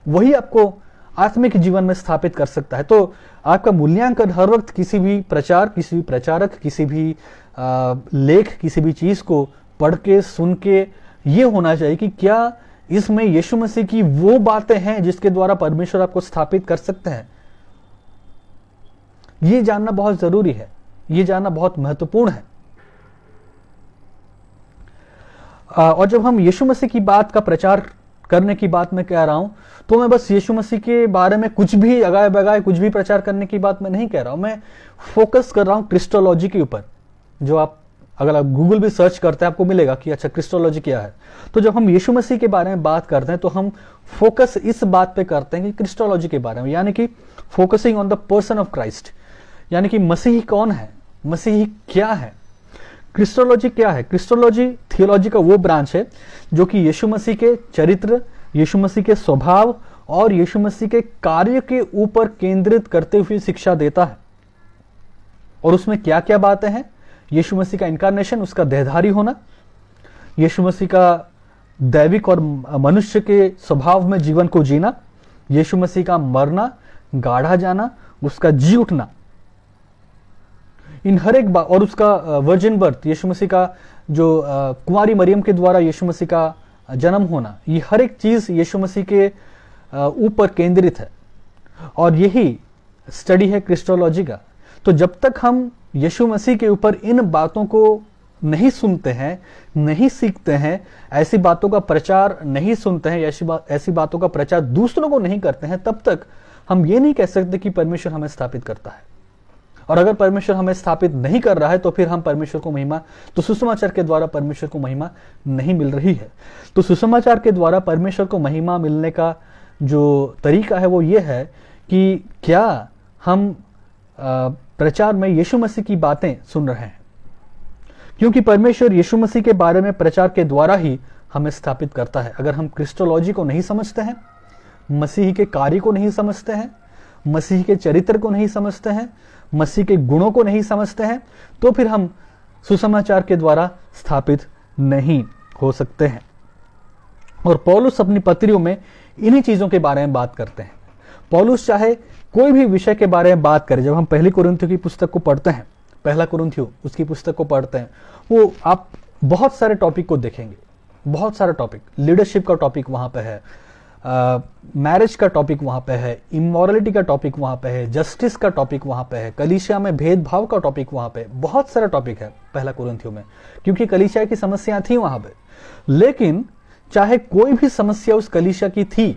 [SPEAKER 1] वही आपको आत्मिक जीवन में स्थापित कर सकता है। तो आपका मूल्यांकन हर वक्त किसी भी प्रचार, किसी भी प्रचारक, किसी भी लेख, किसी भी चीज को पढ़ के, सुन के ये होना चाहिए कि क्या इसमें यीशु मसीह की वो बातें हैं जिसके द्वारा परमेश्वर आपको स्थापित कर सकते हैं। ये जानना बहुत जरूरी है, ये जानना बहुत महत्वपूर्ण है। और जब हम यीशु मसीह की बात का प्रचार करने की बात मैं कह रहा हूं, तो मैं बस यीशु मसीह के बारे में कुछ भी अगाए बगाए कुछ भी प्रचार करने की बात मैं नहीं कह रहा हूं। मैं फोकस कर रहा हूं क्रिस्टोलॉजी के ऊपर। जो आप अगर आप गूगल भी सर्च करते हैं आपको मिलेगा कि अच्छा क्रिस्टोलॉजी क्या है। तो जब हम यीशु मसीह के बारे में बात करते हैं तो हम फोकस इस बात पे करते हैं कि क्रिस्टोलॉजी के बारे में, यानी कि focusing on the person of Christ, यानी कि मसीह कौन है, मसीह क्या है। क्रिस्टोलॉजी क्या है? क्रिस्टोलॉजी थियोलॉजी का वो ब्रांच है जो कि यीशु मसीह के चरित्र, यीशु मसीह के स्वभाव और यीशु मसीह के कार्य के ऊपर केंद्रित करते हुए शिक्षा देता है। और उसमें क्या क्या बातें हैं? यीशु मसीह का इनकारनेशन, उसका देहधारी होना, यीशु मसीह का दैविक और मनुष्य के स्वभाव में जीवन को जीना, यीशु मसीह का मरना, गाढ़ा जाना, उसका जी उठना, इन हर एक बात, और उसका वर्जिन बर्थ, यीशु मसीह का जो कुंवारी मरियम के द्वारा यीशु मसीह का जन्म होना, ये हर एक चीज यीशु मसीह के ऊपर केंद्रित है। और यही स्टडी है क्रिस्टोलॉजी का। तो जब तक हम यीशु मसीह के ऊपर इन बातों को नहीं सुनते हैं, नहीं सीखते हैं, ऐसी बातों का प्रचार नहीं सुनते हैं, ऐसी बातों का प्रचार दूसरों को नहीं करते हैं, तब तक हम ये नहीं कह सकते कि परमेश्वर हमें स्थापित करता है। और अगर परमेश्वर हमें स्थापित नहीं कर रहा है तो फिर हम परमेश्वर को महिमा, तो सुसमाचार के द्वारा परमेश्वर को महिमा नहीं मिल रही है। तो सुसमाचार के द्वारा परमेश्वर को महिमा मिलने का जो तरीका है वो ये है कि क्या हम प्रचार में यीशु मसीह की बातें सुन रहे हैं, क्योंकि परमेश्वर यीशु मसीह के बारे में प्रचार के द्वारा ही हमें स्थापित करता है। अगर हम क्रिस्टोलॉजी को नहीं समझते हैं, मसीह के कार्य को नहीं समझते हैं, मसीह के चरित्र को नहीं समझते हैं, मसीह के गुणों को नहीं समझते हैं, तो फिर हम सुसमाचार के द्वारा स्थापित नहीं हो सकते हैं। और पौलुस अपनी पत्रियों में इन्हीं चीजों के बारे में बात करते हैं। पौलुस चाहे कोई भी विषय के बारे में बात करे, जब हम पहली कुरिन्थियों की पुस्तक को पढ़ते हैं, पहला कुरिन्थियों उसकी पुस्तक को पढ़ते हैं, वो आप बहुत सारे टॉपिक को देखेंगे, बहुत सारे टॉपिक, लीडरशिप का टॉपिक वहां पे है, मैरिज का टॉपिक वहां पे है, इमोरलिटी का टॉपिक वहां पे है, जस्टिस का टॉपिक वहां पे है, कलीसिया में भेदभाव का टॉपिक वहां पे, बहुत सारा टॉपिक है पहला कुरिन्थियों में, क्योंकि कलीसिया की समस्या थी वहां पे। लेकिन चाहे कोई भी समस्या उस कलीसिया की थी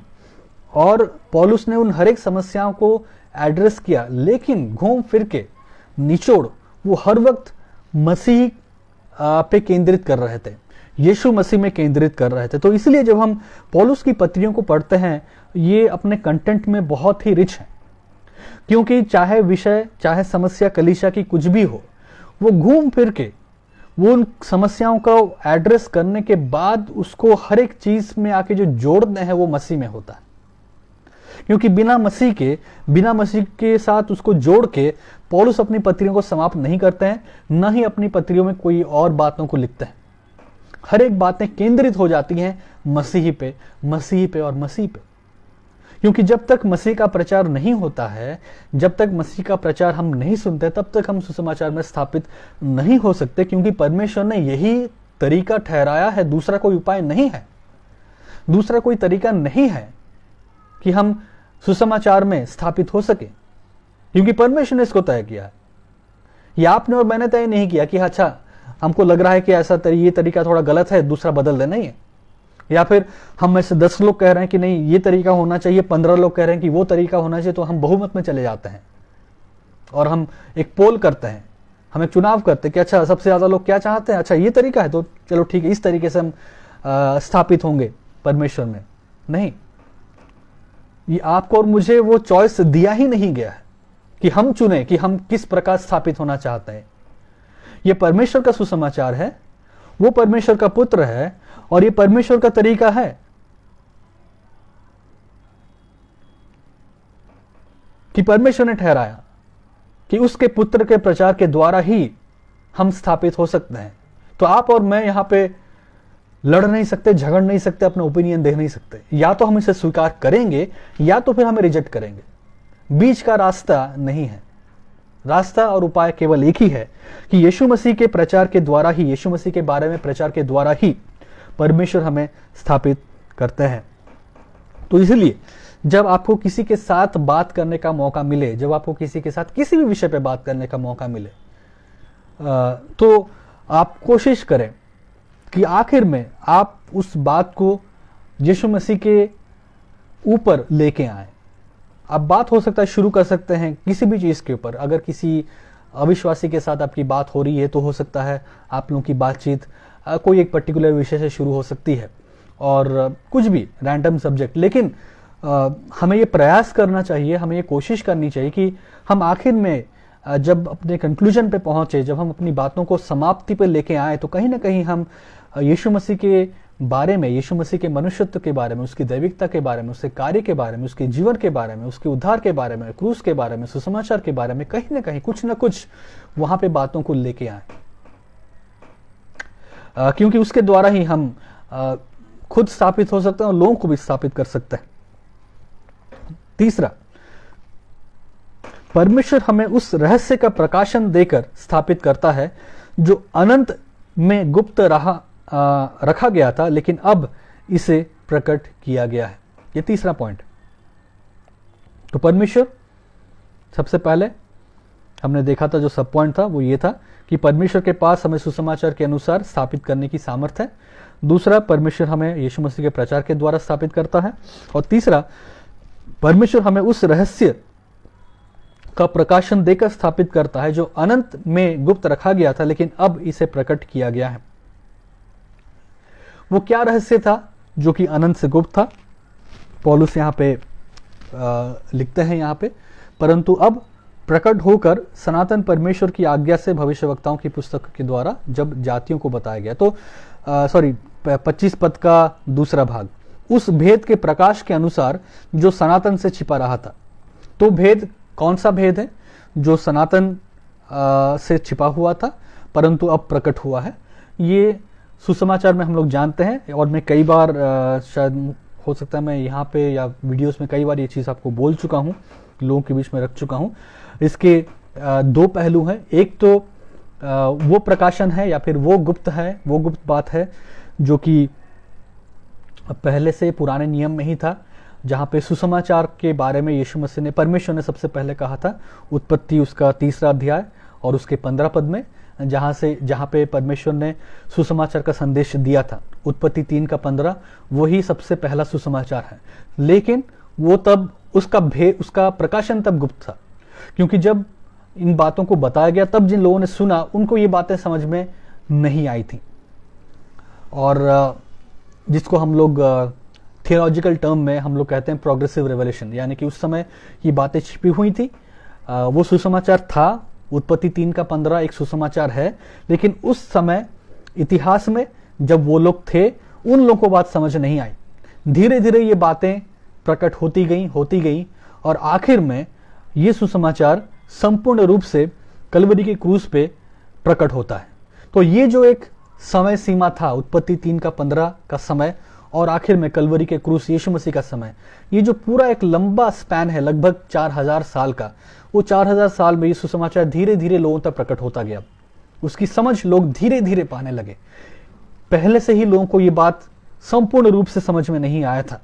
[SPEAKER 1] और पौलुस ने उन हर एक समस्याओं को एड्रेस किया, लेकिन घूम फिर के निचोड़ वो हर वक्त मसीह पे केंद्रित कर रहे थे, यीशु मसीह में केंद्रित कर रहे थे। तो इसलिए जब हम पौलुस की पत्रियों को पढ़ते हैं, ये अपने कंटेंट में बहुत ही रिच है, क्योंकि चाहे विषय, चाहे समस्या कलीसिया की कुछ भी हो, वो घूम फिर के वो उन समस्याओं को एड्रेस करने के बाद उसको हर एक चीज में आके जो जोड़ते हैं वो मसीह में होता है। क्योंकि बिना मसीह के साथ उसको जोड़ के पौलुस अपनी पत्रियों को समाप्त नहीं करते हैं, न ही अपनी पत्रियों में कोई और बातों को लिखते हैं। हर एक बातें केंद्रित हो जाती हैं मसीह पे, मसीह पे और मसीह पे। क्योंकि जब तक मसीह का प्रचार नहीं होता है, जब तक मसीह का प्रचार हम नहीं सुनते, तब तक हम सुसमाचार में स्थापित नहीं हो सकते, क्योंकि परमेश्वर ने यही तरीका ठहराया है, दूसरा कोई उपाय नहीं है, दूसरा कोई तरीका नहीं है कि हम सुसमाचार में स्थापित हो सके, क्योंकि परमेश्वर ने इसको तय किया है। ये आपने और मैंने तय नहीं किया कि अच्छा हमको लग रहा है कि ऐसा ये तरीका थोड़ा गलत है, दूसरा बदल देना ही है, या फिर हम में से 10 लोग कह रहे हैं कि नहीं ये तरीका होना चाहिए, 15 लोग कह रहे हैं कि वो तरीका होना चाहिए, तो हम बहुमत में चले जाते हैं और हम एक पोल करते हैं, हम एक चुनाव करते हैं कि अच्छा सबसे ज्यादा लोग क्या चाहते हैं, अच्छा ये तरीका है तो चलो ठीक है, इस तरीके से हम स्थापित होंगे परमेश्वर में। नहीं, ये आपको और मुझे वो चॉइस दिया ही नहीं गया है कि हम चुने कि हम किस प्रकार स्थापित होना चाहते हैं। ये परमेश्वर का सुसमाचार है, वो परमेश्वर का पुत्र है और ये परमेश्वर का तरीका है कि परमेश्वर ने ठहराया कि उसके पुत्र के प्रचार के द्वारा ही हम स्थापित हो सकते हैं। तो आप और मैं यहां पे लड़ नहीं सकते, झगड़ नहीं सकते, अपना ओपिनियन दे नहीं सकते। या तो हम इसे स्वीकार करेंगे या तो फिर हमें रिजेक्ट करेंगे। बीच का रास्ता नहीं है। रास्ता और उपाय केवल एक ही है कि यीशु मसीह के प्रचार के द्वारा ही, यीशु मसीह के बारे में प्रचार के द्वारा ही परमेश्वर हमें स्थापित करते हैं। तो इसलिए जब आपको किसी के साथ बात करने का मौका मिले, जब आपको किसी के साथ किसी भी विषय पे बात करने का मौका मिले, तो आप कोशिश करें कि आखिर में आप उस बात को यीशु मसीह के ऊपर लेके आए। आप बात हो सकता है शुरू कर सकते हैं किसी भी चीज के ऊपर। अगर किसी अविश्वासी के साथ आपकी बात हो रही है तो हो सकता है आप लोगों की बातचीत कोई एक पर्टिकुलर विषय से शुरू हो सकती है, और कुछ भी रैंडम सब्जेक्ट। लेकिन हमें ये प्रयास करना चाहिए, हमें ये कोशिश करनी चाहिए कि हम आखिर में जब अपने कंक्लूजन पे पहुंचे, जब हम अपनी बातों को समाप्ति पे लेके आए, तो कहीं ना कहीं हम यीशु मसीह के बारे में, यीशु मसीह के मनुष्यत्व के बारे में, उसकी दैविकता के बारे में, उसके कार्य के बारे में, उसके जीवन के बारे में, उसके उद्धार के बारे में, क्रूस के बारे में, सुसमाचार के बारे में कहीं ना कहीं कुछ ना कुछ वहां पे बातों को लेके आए, क्योंकि उसके द्वारा ही हम खुद स्थापित हो सकते हैं और लोगों को भी स्थापित कर सकते हैं। तीसरा, परमेश्वर हमें उस रहस्य का प्रकाशन देकर स्थापित करता है जो अनंत में गुप्त रखा गया था, लेकिन अब इसे प्रकट किया गया है। ये तीसरा पॉइंट। तो परमेश्वर, सबसे पहले हमने देखा था, जो सब पॉइंट था वो ये था कि परमेश्वर के पास हमें सुसमाचार के अनुसार स्थापित करने की सामर्थ्य है। दूसरा, परमेश्वर हमें यीशु मसीह के प्रचार के द्वारा स्थापित करता है। और तीसरा, परमेश्वर हमें उस रहस्य का प्रकाशन देकर स्थापित करता है जो अनंत में गुप्त रखा गया था, लेकिन अब इसे प्रकट किया गया है। वो क्या रहस्य था जो कि अनंत से गुप्त था? पौलुस यहाँ पे लिखते हैं यहाँ पे, परंतु अब प्रकट होकर सनातन परमेश्वर की आज्ञा से भविष्यवक्ताओं की पुस्तक के द्वारा जब जातियों को बताया गया। तो 25 पद का दूसरा भाग, उस भेद के प्रकाश के अनुसार जो सनातन से छिपा रहा था। तो भेद कौन सा भेद है? जो सनातन से छिपा हुआ था परंतु अब प्रकट हुआ है। ये सुसमाचार में हम लोग जानते हैं, और मैं कई बार शायद हो सकता है मैं यहाँ पे या वीडियोस में कई बार ये चीज़ आपको बोल चुका हूँ, लोगों के बीच में रख चुका हूँ। इसके दो पहलू हैं। एक तो वो प्रकाशन है या फिर वो गुप्त है, वो गुप्त बात है जो कि पहले से पुराने नियम में ही था, जहाँ पे सुसमाचार के बारे में यीशु मसीह ने, परमेश्वर ने सबसे पहले कहा था। उत्पत्ति उसका 3 अध्याय और उसके 15 पद में, जहाँ पे परमेश्वर ने सुसमाचार का संदेश दिया था। उत्पत्ति 3 का 15 वही सबसे पहला सुसमाचार है। लेकिन वो तब उसका प्रकाशन तब गुप्त था, क्योंकि जब इन बातों को बताया गया तब जिन लोगों ने सुना उनको ये बातें समझ में नहीं आई थी। और जिसको हम लोग थियोलॉजिकल टर्म में हम लोग कहते हैं प्रोग्रेसिव रेवलेशन, यानी कि उस समय ये बातें छिपी हुई थी। वो सुसमाचार था। उत्पत्ति 3 का 15 एक सुसमाचार है, लेकिन उस समय इतिहास में जब वो लोग थे उन लोगों को बात समझ नहीं आई। धीरे धीरे ये बातें प्रकट होती गई और आखिर में ये सुसमाचार संपूर्ण रूप से कलवरी के क्रूस पे प्रकट होता है। तो ये जो एक समय सीमा था, उत्पत्ति 3 का 15 का समय और आखिर में कलवरी के क्रूस यीशु मसीह का समय, ये जो पूरा एक लंबा स्पैन है, लगभग 4000 साल का, वो 4000 साल में ये सुसमाचार धीरे धीरे लोगों तक प्रकट होता गया। उसकी समझ लोग धीरे धीरे पाने लगे। पहले से ही लोगों को ये बात संपूर्ण रूप से समझ में नहीं आया था,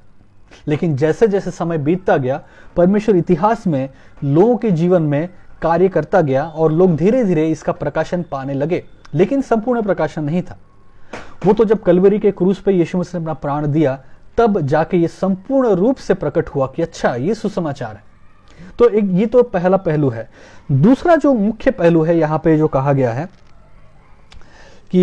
[SPEAKER 1] लेकिन जैसे जैसे समय बीतता गया, परमेश्वर इतिहास में लोगों के जीवन में कार्य करता गया और लोग धीरे धीरे इसका प्रकाशन पाने लगे। लेकिन संपूर्ण प्रकाशन नहीं था। वो तो जब कलवरी के क्रूस पे यीशु मसीह ने अपना प्राण दिया, तब जाके ये संपूर्ण रूप से प्रकट हुआ कि अच्छा, ये सुसमाचार है। तो ये तो पहला पहलू है। दूसरा जो मुख्य पहलू है यहाँ पे जो कहा गया है कि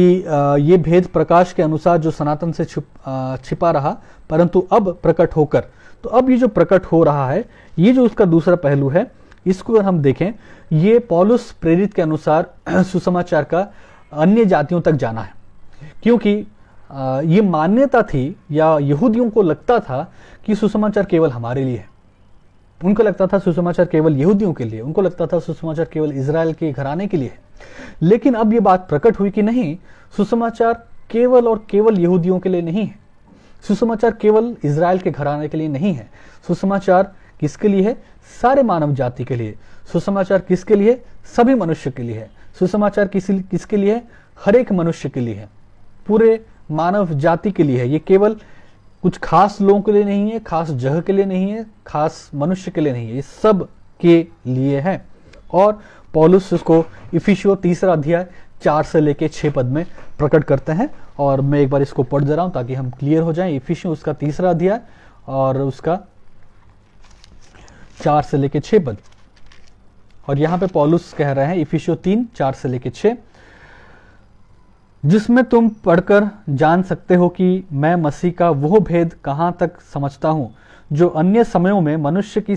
[SPEAKER 1] ये भेद प्रकाश के अनुसार जो सनातन से छिपा रहा परंतु अब प्रकट होकर, तो अब ये जो प्रकट हो रहा है, ये जो उसका दूसरा पहलू है, इसको अगर हम देखें, ये पौलुस प्रेरित के अनुसार सुसमाचार का अन्य जातियों तक जाना है। क्योंकि ये मान्यता थी या यहूदियों को लगता था कि सुसमाचार केवल हमारे लिए है। उनको लगता था सुसमाचार केवल यहूदियों के लिए, उनको लगता था सुसमाचार केवल इजराइल के घराने के लिए है। लेकिन अब ये बात प्रकट हुई कि नहीं, सुसमाचार केवल और केवल यहूदियों के लिए नहीं है। सुसमाचार केवल इजराइल के घराने के लिए नहीं है। सुसमाचार किसके लिए है? सारे मानव जाति के लिए। सुसमाचार किसके लिए? सभी मनुष्य के लिए है। सुसमाचार किसके लिए है? हर एक मनुष्य के लिए है, पूरे मानव जाति के लिए है। ये केवल कुछ खास लोगों के लिए नहीं है, खास जगह के लिए नहीं है, खास मनुष्य के लिए नहीं है, ये सब के लिए है। और पौलुस इसको इफिसियों 3 अध्याय 4 से लेके 6 पद में प्रकट करते हैं। और मैं एक बार इसको पढ़ दे रहा हूं ताकि हम क्लियर हो जाएं। इफिसियों उसका 3 अध्याय और उसका 4 से लेके 6 पद। और यहां पे पौलुस कह रहे हैं, इफिसियों 3 4 से लेके 6, जिसमें तुम पढ़कर जान सकते हो कि मैं मसीह का वो भेद कहाँ तक समझता हूँ जो अन्य समयों में मनुष्य की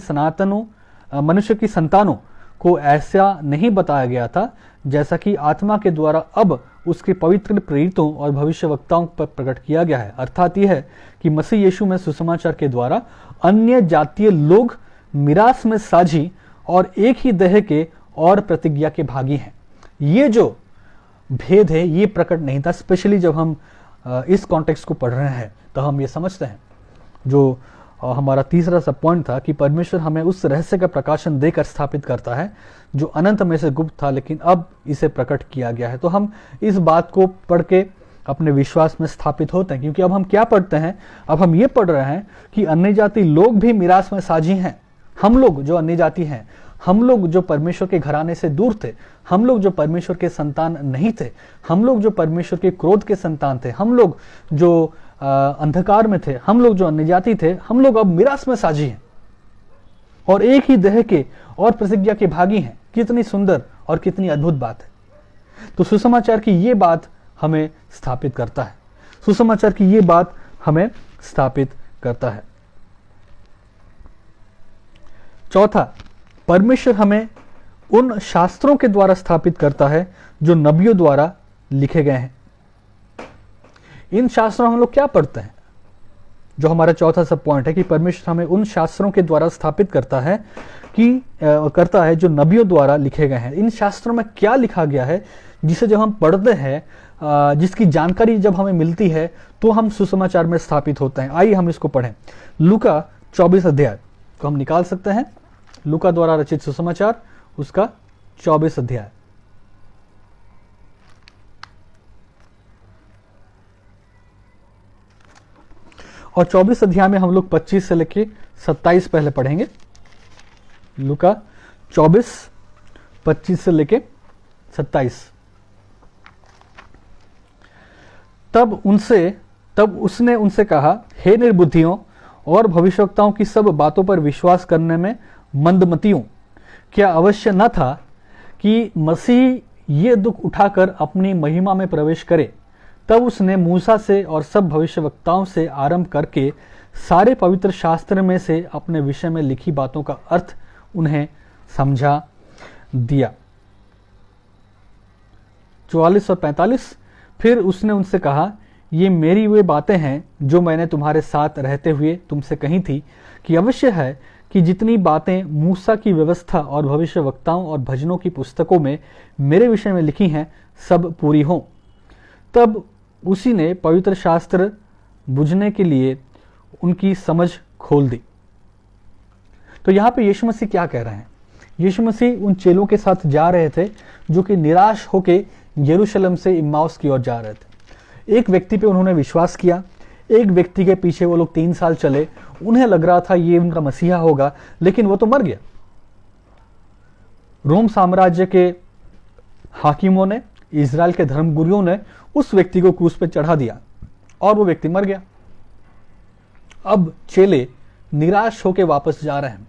[SPEAKER 1] संतानों को ऐसा नहीं बताया गया था, जैसा कि आत्मा के द्वारा अब उसके पवित्र प्रेरितों और भविष्यवक्ताओं पर प्रकट किया गया है। अर्थात यह है कि मसीह यीशु में सुसमाचार के द्वारा अन्य जातीय लोग मिरास में साझी और एक ही देह के और प्रतिज्ञा के भागी हैं। ये जो भेद है ये प्रकट नहीं था। स्पेशली जब हम इस कॉन्टेक्स्ट को पढ़ रहे हैं तो हम ये समझते हैं जो और हमारा तीसरा सब पॉइंट था कि परमेश्वर हमें उस रहस्य का प्रकाशन देकर स्थापित करता है जो अनंत में से गुप्त था, लेकिन अब इसे प्रकट किया गया है। तो हम इस बात को पढ़ के अपने विश्वास में स्थापित होते हैं, क्योंकि अब हम क्या पढ़ते हैं, अब हम ये पढ़ रहे हैं कि अन्य जाति लोग भी मिरास में साझी हैं। हम लोग जो अन्य जाति हैं, हम लोग जो परमेश्वर के घराने से दूर थे, हम लोग जो परमेश्वर के संतान नहीं थे, हम लोग जो परमेश्वर के क्रोध के संतान थे, हम लोग जो अंधकार में थे, हम लोग जो अन्य जाति थे, हम लोग अब मिरास में साझी हैं और एक ही देह के और प्रतिज्ञा के भागी हैं। कितनी सुंदर और कितनी अद्भुत बात है। तो सुसमाचार की ये बात हमें स्थापित करता है, सुसमाचार की ये बात हमें स्थापित करता है। चौथा, परमेश्वर हमें उन शास्त्रों के द्वारा स्थापित करता है जो नबियों द्वारा लिखे गए हैं। इन शास्त्रों हम लोग क्या पढ़ते हैं, जो हमारा चौथा सब पॉइंट है कि परमेश्वर हमें उन शास्त्रों के द्वारा स्थापित करता है जो नबियों द्वारा लिखे गए हैं। इन शास्त्रों में क्या लिखा गया है जिसे जब हम पढ़ते हैं, जिसकी जानकारी जब हमें मिलती है, तो हम सुसमाचार में स्थापित होते हैं। आइए हम इसको पढ़ें। लूका 24 अध्याय को हम निकाल सकते हैं। लूका द्वारा रचित सुसमाचार, उसका 24 अध्याय। और 24 अध्याय में हम लोग 25 से लेके 27 पहले पढ़ेंगे। लूका 24 25 से लेके 27। तब उसने उनसे कहा, हे निर्बुद्धियों और भविष्यवक्ताओं की सब बातों पर विश्वास करने में मंदमतियों, क्या अवश्य न था कि मसीह ये दुख उठाकर अपनी महिमा में प्रवेश करे? तब उसने मूसा से और सब भविष्यवक्ताओं से आरंभ करके सारे पवित्र शास्त्र में से अपने विषय में लिखी बातों का अर्थ उन्हें समझा दिया। 44 और 45। फिर उसने उनसे कहा, ये मेरी वे बातें हैं जो मैंने तुम्हारे साथ रहते हुए तुमसे कही थी कि अवश्य है कि जितनी बातें मूसा की व्यवस्था और भविष्यवक्ताओं और भजनों की पुस्तकों में मेरे विषय में लिखी हैं, सब पूरी हों। तब उसी ने पवित्र शास्त्र बुझने के लिए उनकी समझ खोल दी। तो यहाँ पे यीशु मसीह क्या कह रहे हैं? यीशु मसीह उन चेलों के साथ जा रहे थे जो कि निराश होके यरूशलेम से इम्माउस की ओर जा रहे थे। एक व्यक्ति पे उन्होंने विश्वास किया, एक व्यक्ति के पीछे वो लोग 3 साल चले। उन्हें लग रहा था ये उनका मसीहा होगा, लेकिन वो तो मर गया। रोम साम्राज्य के हाकिमों ने, इजराइल के धर्मगुरुओं ने उस व्यक्ति को क्रूस पे चढ़ा दिया और वो व्यक्ति मर गया। अब चेले निराश होकर वापस जा रहे हैं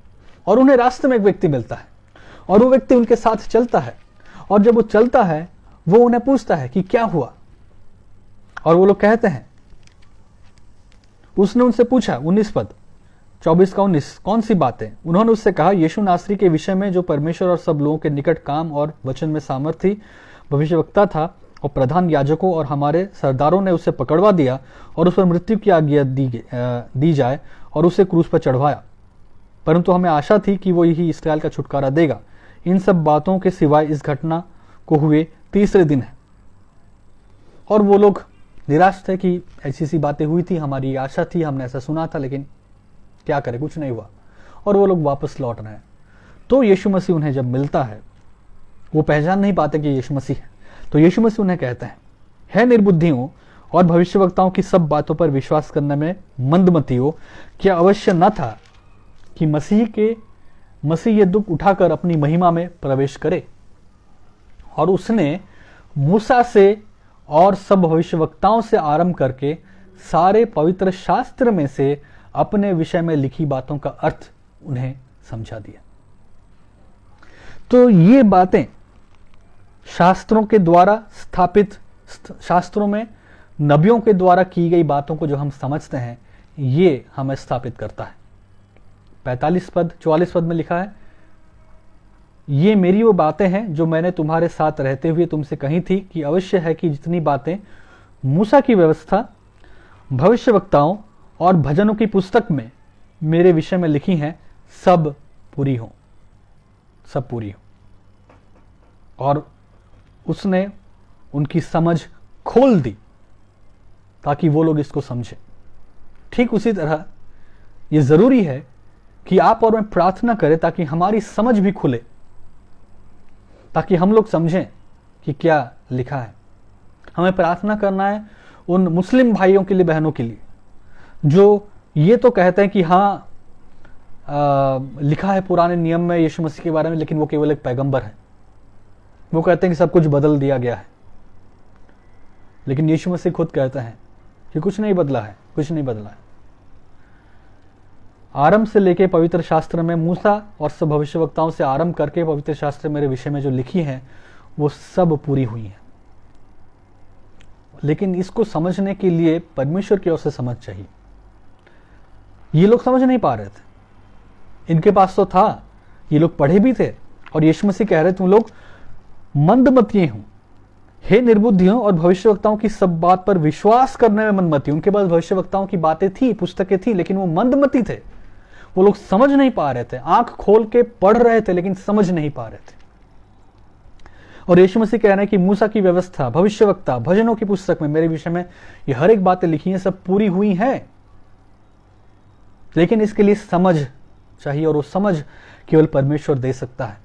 [SPEAKER 1] और उन्हें रास्ते में एक व्यक्ति मिलता है और वो व्यक्ति उनके साथ चलता है, और जब वो चलता है वो उन्हें पूछता है कि क्या हुआ, और वो लोग कहते हैं, उसने उनसे पूछा 19 पद 24 का 19, कौन सी बातें? उन्होंने उससे कहा, यीशु नासरी के विषय में जो परमेश्वर और सब लोगों के निकट काम और वचन में सामर्थ्य भविष्यवक्ता था, और प्रधान याजकों और हमारे सरदारों ने उसे पकड़वा दिया और उस पर मृत्यु की आज्ञा दी जाए और उसे क्रूस पर चढ़वाया। परंतु हमें आशा थी कि वो यही इस्राएल का छुटकारा देगा। इन सब बातों के सिवाय इस घटना को हुए तीसरे दिन है। और वो लोग निराश थे कि ऐसी सी बातें हुई थी, हमारी आशा थी, हमने ऐसा सुना था, लेकिन क्या करें, कुछ नहीं हुआ। और वो लोग वापस लौट रहे हैं। तो यीशु मसीह उन्हें जब मिलता है, वो पहचान नहीं पाते कि यीशु मसीह है। तो यीशु मसीह उन्हें कहते हैं, हे निर्बुद्धियों और भविष्यवक्ताओं की सब बातों पर विश्वास करने में मंदमतियों, क्या अवश्य न था कि मसीह ये दुख उठाकर अपनी महिमा में प्रवेश करे? और उसने मूसा से और सब भविष्यवक्ताओं से आरंभ करके सारे पवित्र शास्त्र में से अपने विषय में लिखी बातों का अर्थ उन्हें समझा दिया। तो ये बातें शास्त्रों के द्वारा स्थापित, शास्त्रों में नबियों के द्वारा की गई बातों को जो हम समझते हैं, ये हमें स्थापित करता है। 44 पद में लिखा है, ये मेरी वो बातें हैं जो मैंने तुम्हारे साथ रहते हुए तुमसे कही थी कि अवश्य है कि जितनी बातें मूसा की व्यवस्था, भविष्यवक्ताओं और भजनों की पुस्तक में मेरे विषय में लिखी हैं, सब पूरी हो, सब पूरी हो। और उसने उनकी समझ खोल दी ताकि वो लोग इसको समझें। ठीक उसी तरह ये जरूरी है कि आप और मैं प्रार्थना करें ताकि हमारी समझ भी खुले, ताकि हम लोग समझें कि क्या लिखा है। हमें प्रार्थना करना है उन मुस्लिम भाइयों के लिए, बहनों के लिए, जो ये तो कहते हैं कि हाँ लिखा है पुराने नियम में यीशु मसीह के बारे में, लेकिन वो केवल एक पैगंबर है। वो कहते हैं कि सब कुछ बदल दिया गया है, लेकिन यीशु मसीह खुद कहते हैं कि कुछ नहीं बदला है, कुछ नहीं बदला है। आरंभ से लेके पवित्र शास्त्र में मूसा और सब भविष्यवक्ताओं से आरंभ करके पवित्र शास्त्र मेरे विषय में जो लिखी है वो सब पूरी हुई है। लेकिन इसको समझने के लिए परमेश्वर की ओर से समझ चाहिए। ये लोग समझ नहीं पा रहे थे, इनके पास तो था, ये लोग पढ़े भी थे, और यीशु मसीह कह रहे तुम लोग मंदमतिये हो, हे निर्बुद्धियों, और भविष्यवक्ताओं की सब बात पर विश्वास करने में मंदमती। उनके पास भविष्यवक्ताओं की बातें थी, पुस्तकें थी, लेकिन वो मंदमती थे। वो लोग समझ नहीं पा रहे थे, आंख खोल के पढ़ रहे थे लेकिन समझ नहीं पा रहे थे। और यीशु मसीह कह रहे हैं कि मूसा की व्यवस्था, भविष्यवक्ता, भजनों की पुस्तक में मेरे विषय में ये हर एक बातें लिखी हैं, सब पूरी हुई हैं, लेकिन इसके लिए समझ चाहिए, और वो समझ केवल परमेश्वर दे सकता है।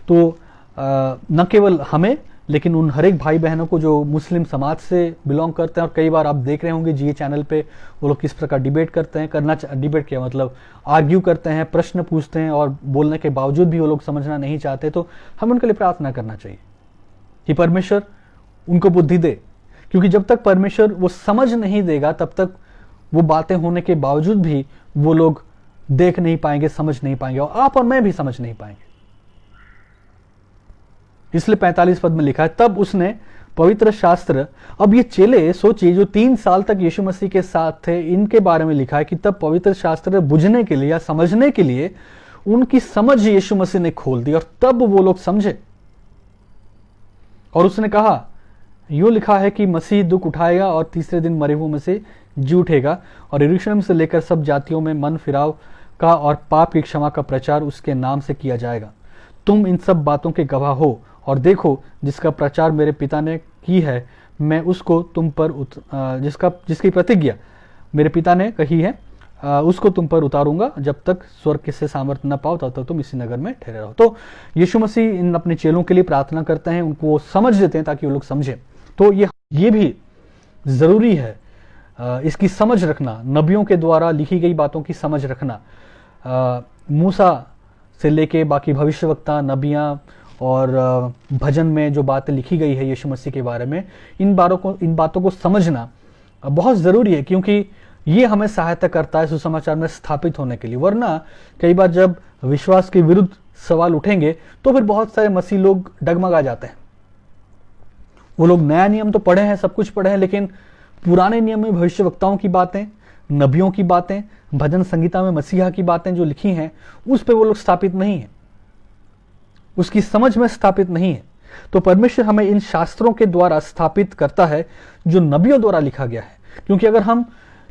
[SPEAKER 1] तो न केवल हमें, लेकिन उन हर एक भाई बहनों को जो मुस्लिम समाज से बिलोंग करते हैं। और कई बार आप देख रहे होंगे जी चैनल पे वो लोग किस प्रकार डिबेट करते हैं, डिबेट क्या मतलब आर्ग्यू करते हैं, प्रश्न पूछते हैं, और बोलने के बावजूद भी वो लोग समझना नहीं चाहते। तो हमें उनके लिए प्रार्थना करना चाहिए कि परमेश्वर उनको बुद्धि दे, क्योंकि जब तक परमेश्वर वो समझ नहीं देगा तब तक वो बातें होने के बावजूद भी वो लोग देख नहीं पाएंगे, समझ नहीं पाएंगे, और आप और मैं भी समझ नहीं पाएंगे। इसलिए 45 पद में लिखा है, तब उसने पवित्र शास्त्र, अब ये चेले सोचिए जो 3 साल तक यीशु मसीह के साथ थे, इनके बारे में लिखा है कि तब पवित्र शास्त्र बुझने के लिए या समझने के लिए उनकी समझ यीशु मसीह ने खोल दी, और तब वो लोग समझे। और उसने कहा, यूं लिखा है कि मसीह दुख उठाएगा और तीसरे दिन मरे हुए में से जी उठेगा, और यरूशलेम से लेकर सब जातियों में मन फिराव का और पाप की क्षमा का प्रचार उसके नाम से किया जाएगा। तुम इन सब बातों के गवाह हो, और देखो जिसका प्रचार मेरे पिता ने की है, मैं उसको तुम पर जिसकी प्रतिज्ञा मेरे पिता ने कही है, उसको तुम पर उतारूंगा। जब तक स्वर्ग से सामर्थ्य न पाओ तब तक तुम इसी नगर में ठहरे रहो। तो यीशु मसीह इन अपने चेलों के लिए प्रार्थना करते हैं, उनको वो समझ देते हैं ताकि वो लोग समझें। तो ये भी जरूरी है, इसकी समझ रखना, नबियों के द्वारा लिखी गई बातों की समझ रखना। मूसा से लेके बाकी भविष्यवक्ता, नबियाँ और भजन में जो बातें लिखी गई है यीशु मसीह के बारे में, इन बातों को समझना बहुत ज़रूरी है, क्योंकि ये हमें सहायता करता है सुसमाचार में स्थापित होने के लिए। वरना कई बार जब विश्वास के विरुद्ध सवाल उठेंगे तो फिर बहुत सारे मसीह लोग डगमगा जाते हैं। वो लोग नया नियम तो पढ़े हैं, सब कुछ पढ़े हैं, लेकिन पुराने नियम में भविष्यवक्ताओं की बातें, नबियों की बातें, भजन संगीता में मसीहा की बातें जो लिखी हैं, उस पर वो लोग स्थापित नहीं है, उसकी समझ में स्थापित नहीं है। तो परमेश्वर हमें इन शास्त्रों के द्वारा स्थापित करता है जो नबियों द्वारा लिखा गया है। क्योंकि अगर हम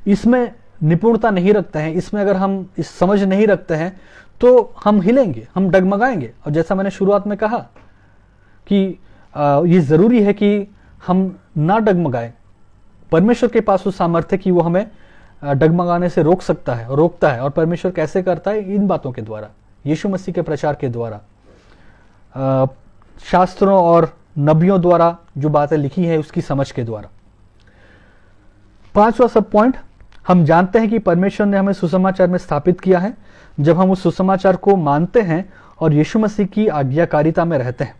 [SPEAKER 1] इसमें निपुणता नहीं रखते हैं, इसमें अगर हम इस समझ नहीं रखते हैं, तो हम हिलेंगे, हम डगमगाएंगे। और जैसा मैंने शुरुआत में कहा कि ये जरूरी है कि हम ना डगमगाएं। परमेश्वर के पास वो सामर्थ्य कि वो हमें डगमगाने से रोक सकता है और रोकता है। और परमेश्वर कैसे करता है? इन बातों के द्वारा, यीशु मसीह के प्रचार के द्वारा, शास्त्रों और नबियों द्वारा जो बातें लिखी है उसकी समझ के द्वारा। 5वां सब पॉइंट, हम जानते हैं कि परमेश्वर ने हमें सुसमाचार में स्थापित किया है जब हम उस सुसमाचार को मानते हैं और यीशु मसीह की आज्ञाकारिता में रहते हैं।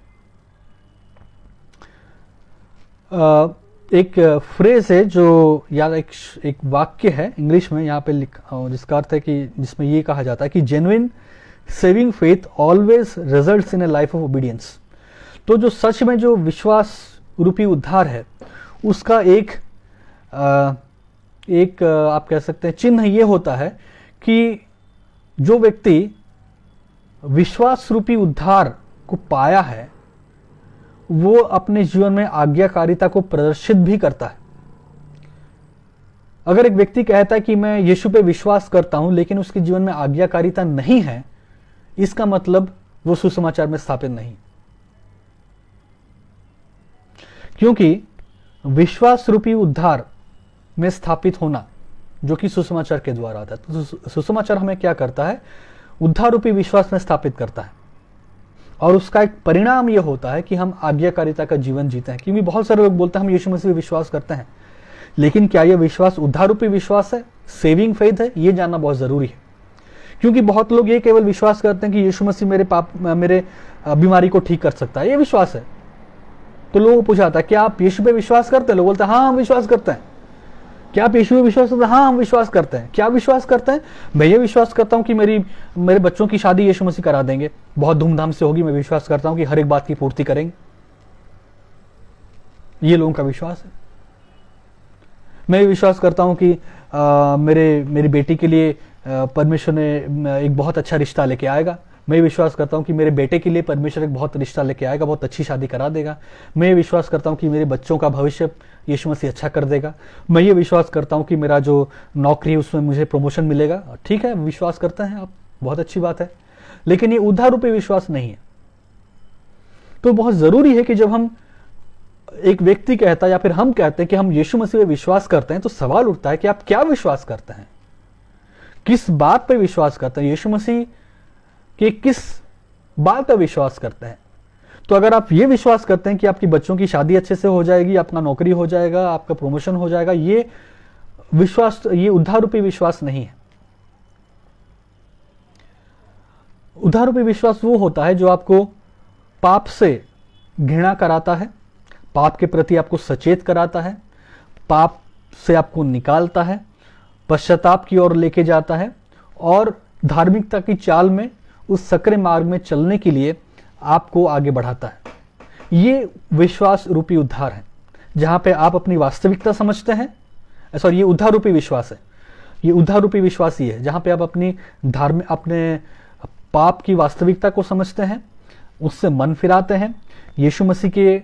[SPEAKER 1] एक फ्रेज है जो, या एक वाक्य है इंग्लिश में यहाँ पे लिखा, जिसका अर्थ है कि जिसमें ये कहा जाता है कि genuine saving faith always results in A life of obedience. तो जो सच में जो विश्वास रूपी उद्धार है उसका एक आप कह सकते हैं चिन्ह ये होता है कि जो व्यक्ति विश्वास रूपी उद्धार को पाया है वो अपने जीवन में आज्ञाकारिता को प्रदर्शित भी करता है। अगर एक व्यक्ति कहता है कि मैं यीशु पे विश्वास करता हूं लेकिन उसके जीवन में आज्ञाकारिता नहीं है, इसका मतलब वो सुसमाचार में स्थापित नहीं। क्योंकि विश्वास रूपी उद्धार में स्थापित होना जो कि सुसमाचार के द्वारा आता है। तो सुसमाचार हमें क्या करता है, उद्धार रूपी विश्वास में स्थापित करता है, और उसका एक परिणाम यह होता है कि हम आज्ञाकारिता का जीवन जीते हैं। क्योंकि बहुत सारे लोग बोलते हैं हम यीशु मसीह में विश्वास करते हैं, लेकिन क्या यह विश्वास उद्धार रूपी विश्वास है, सेविंग फेथ है, ये जानना बहुत जरूरी है। क्योंकि बहुत लोग ये केवल विश्वास करते हैं कि यीशु मसीह मेरे बीमारी को ठीक कर सकता है, ये विश्वास है। तो लोगों को पूछा जाता है क्या आप यीशु पे विश्वास करते हैं, लोग बोलते हैं हाँ हम विश्वास करते हैं। क्या आप यीशु पे विश्वास करते हैं, हाँ हम विश्वास करते हैं। क्या विश्वास करते हैं, मैं ये विश्वास करता हूँ कि मेरे बच्चों की शादी यीशु मसीह करा देंगे, बहुत धूमधाम से होगी, मैं विश्वास करता हूँ कि हर एक बात की पूर्ति करेंगे। ये लोगों का विश्वास है। मैं विश्वास करता हूँ कि मेरी बेटी के लिए परमेश्वर ने एक बहुत अच्छा रिश्ता लेके आएगा। मैं विश्वास करता हूँ कि मेरे बेटे के लिए परमेश्वर एक बहुत रिश्ता लेके आएगा, बहुत अच्छी शादी करा देगा। मैं ये विश्वास करता हूँ कि मेरे बच्चों का भविष्य यीशु मसीह अच्छा कर देगा। मैं ये विश्वास करता हूँ कि मेरा जो नौकरी है उसमें मुझे प्रमोशन मिलेगा। ठीक है, विश्वास करते हैं आप, बहुत अच्छी बात है, लेकिन ये उद्धार रूपी विश्वास नहीं है। तो बहुत जरूरी है कि जब हम एक व्यक्ति कहता है या फिर हम कहते हैं कि हम यीशु मसीह पे विश्वास करते हैं, तो सवाल उठता है कि आप क्या विश्वास करते हैं, किस बात पर विश्वास करते हैं, यीशु मसीह के किस बात पर विश्वास करते हैं। तो अगर आप ये विश्वास करते हैं कि आपकी बच्चों की शादी अच्छे से हो जाएगी, आपका नौकरी हो जाएगा, आपका प्रमोशन हो जाएगा, ये विश्वास, ये उद्धार रूपी विश्वास नहीं है। उद्धार रूपी विश्वास वो होता है जो आपको पाप से घृणा कराता है, पाप के प्रति आपको सचेत कराता है, पाप से आपको निकालता है, पश्चाताप की ओर लेके जाता है, और धार्मिकता की चाल में, उस सकरे मार्ग में चलने के लिए आपको आगे बढ़ाता है। ये विश्वास रूपी उद्धार है, जहां पे आप अपनी वास्तविकता समझते हैं। सॉरी, ये उद्धार रूपी विश्वास है। ये उद्धार रूपी विश्वास ही है जहां पे आप अपने पाप की वास्तविकता को समझते हैं, उससे मन फिराते हैं, यीशु मसीह के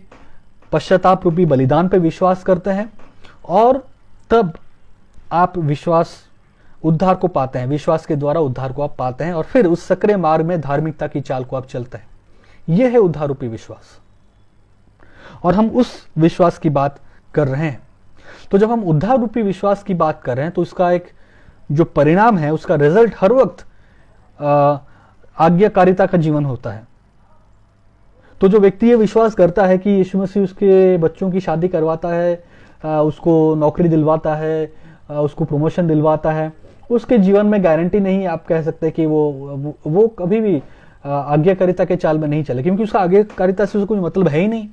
[SPEAKER 1] पश्चाताप रूपी बलिदान पे विश्वास करते हैं, और तब आप उद्धार को पाते हैं। विश्वास के द्वारा उद्धार को आप पाते हैं, और फिर उस सकरे मार्ग में धार्मिकता की चाल को आप चलते हैं। यह है उद्धार रूपी विश्वास, और हम उस विश्वास की बात कर रहे हैं। तो जब हम उद्धार रूपी विश्वास की बात कर रहे हैं, तो उसका एक जो परिणाम है, उसका रिजल्ट हर वक्त आज्ञाकारिता का जीवन होता है। तो जो व्यक्ति ये विश्वास करता है कि यीशु मसीह उसके बच्चों की शादी करवाता है, उसको नौकरी दिलवाता है, उसको प्रमोशन दिलवाता है, उसके जीवन में गारंटी नहीं आप कह सकते कि वो कभी भी आज्ञाकारिता के चाल में नहीं चले, क्योंकि उसका आज्ञाकारिता से कोई मतलब है ही नहीं।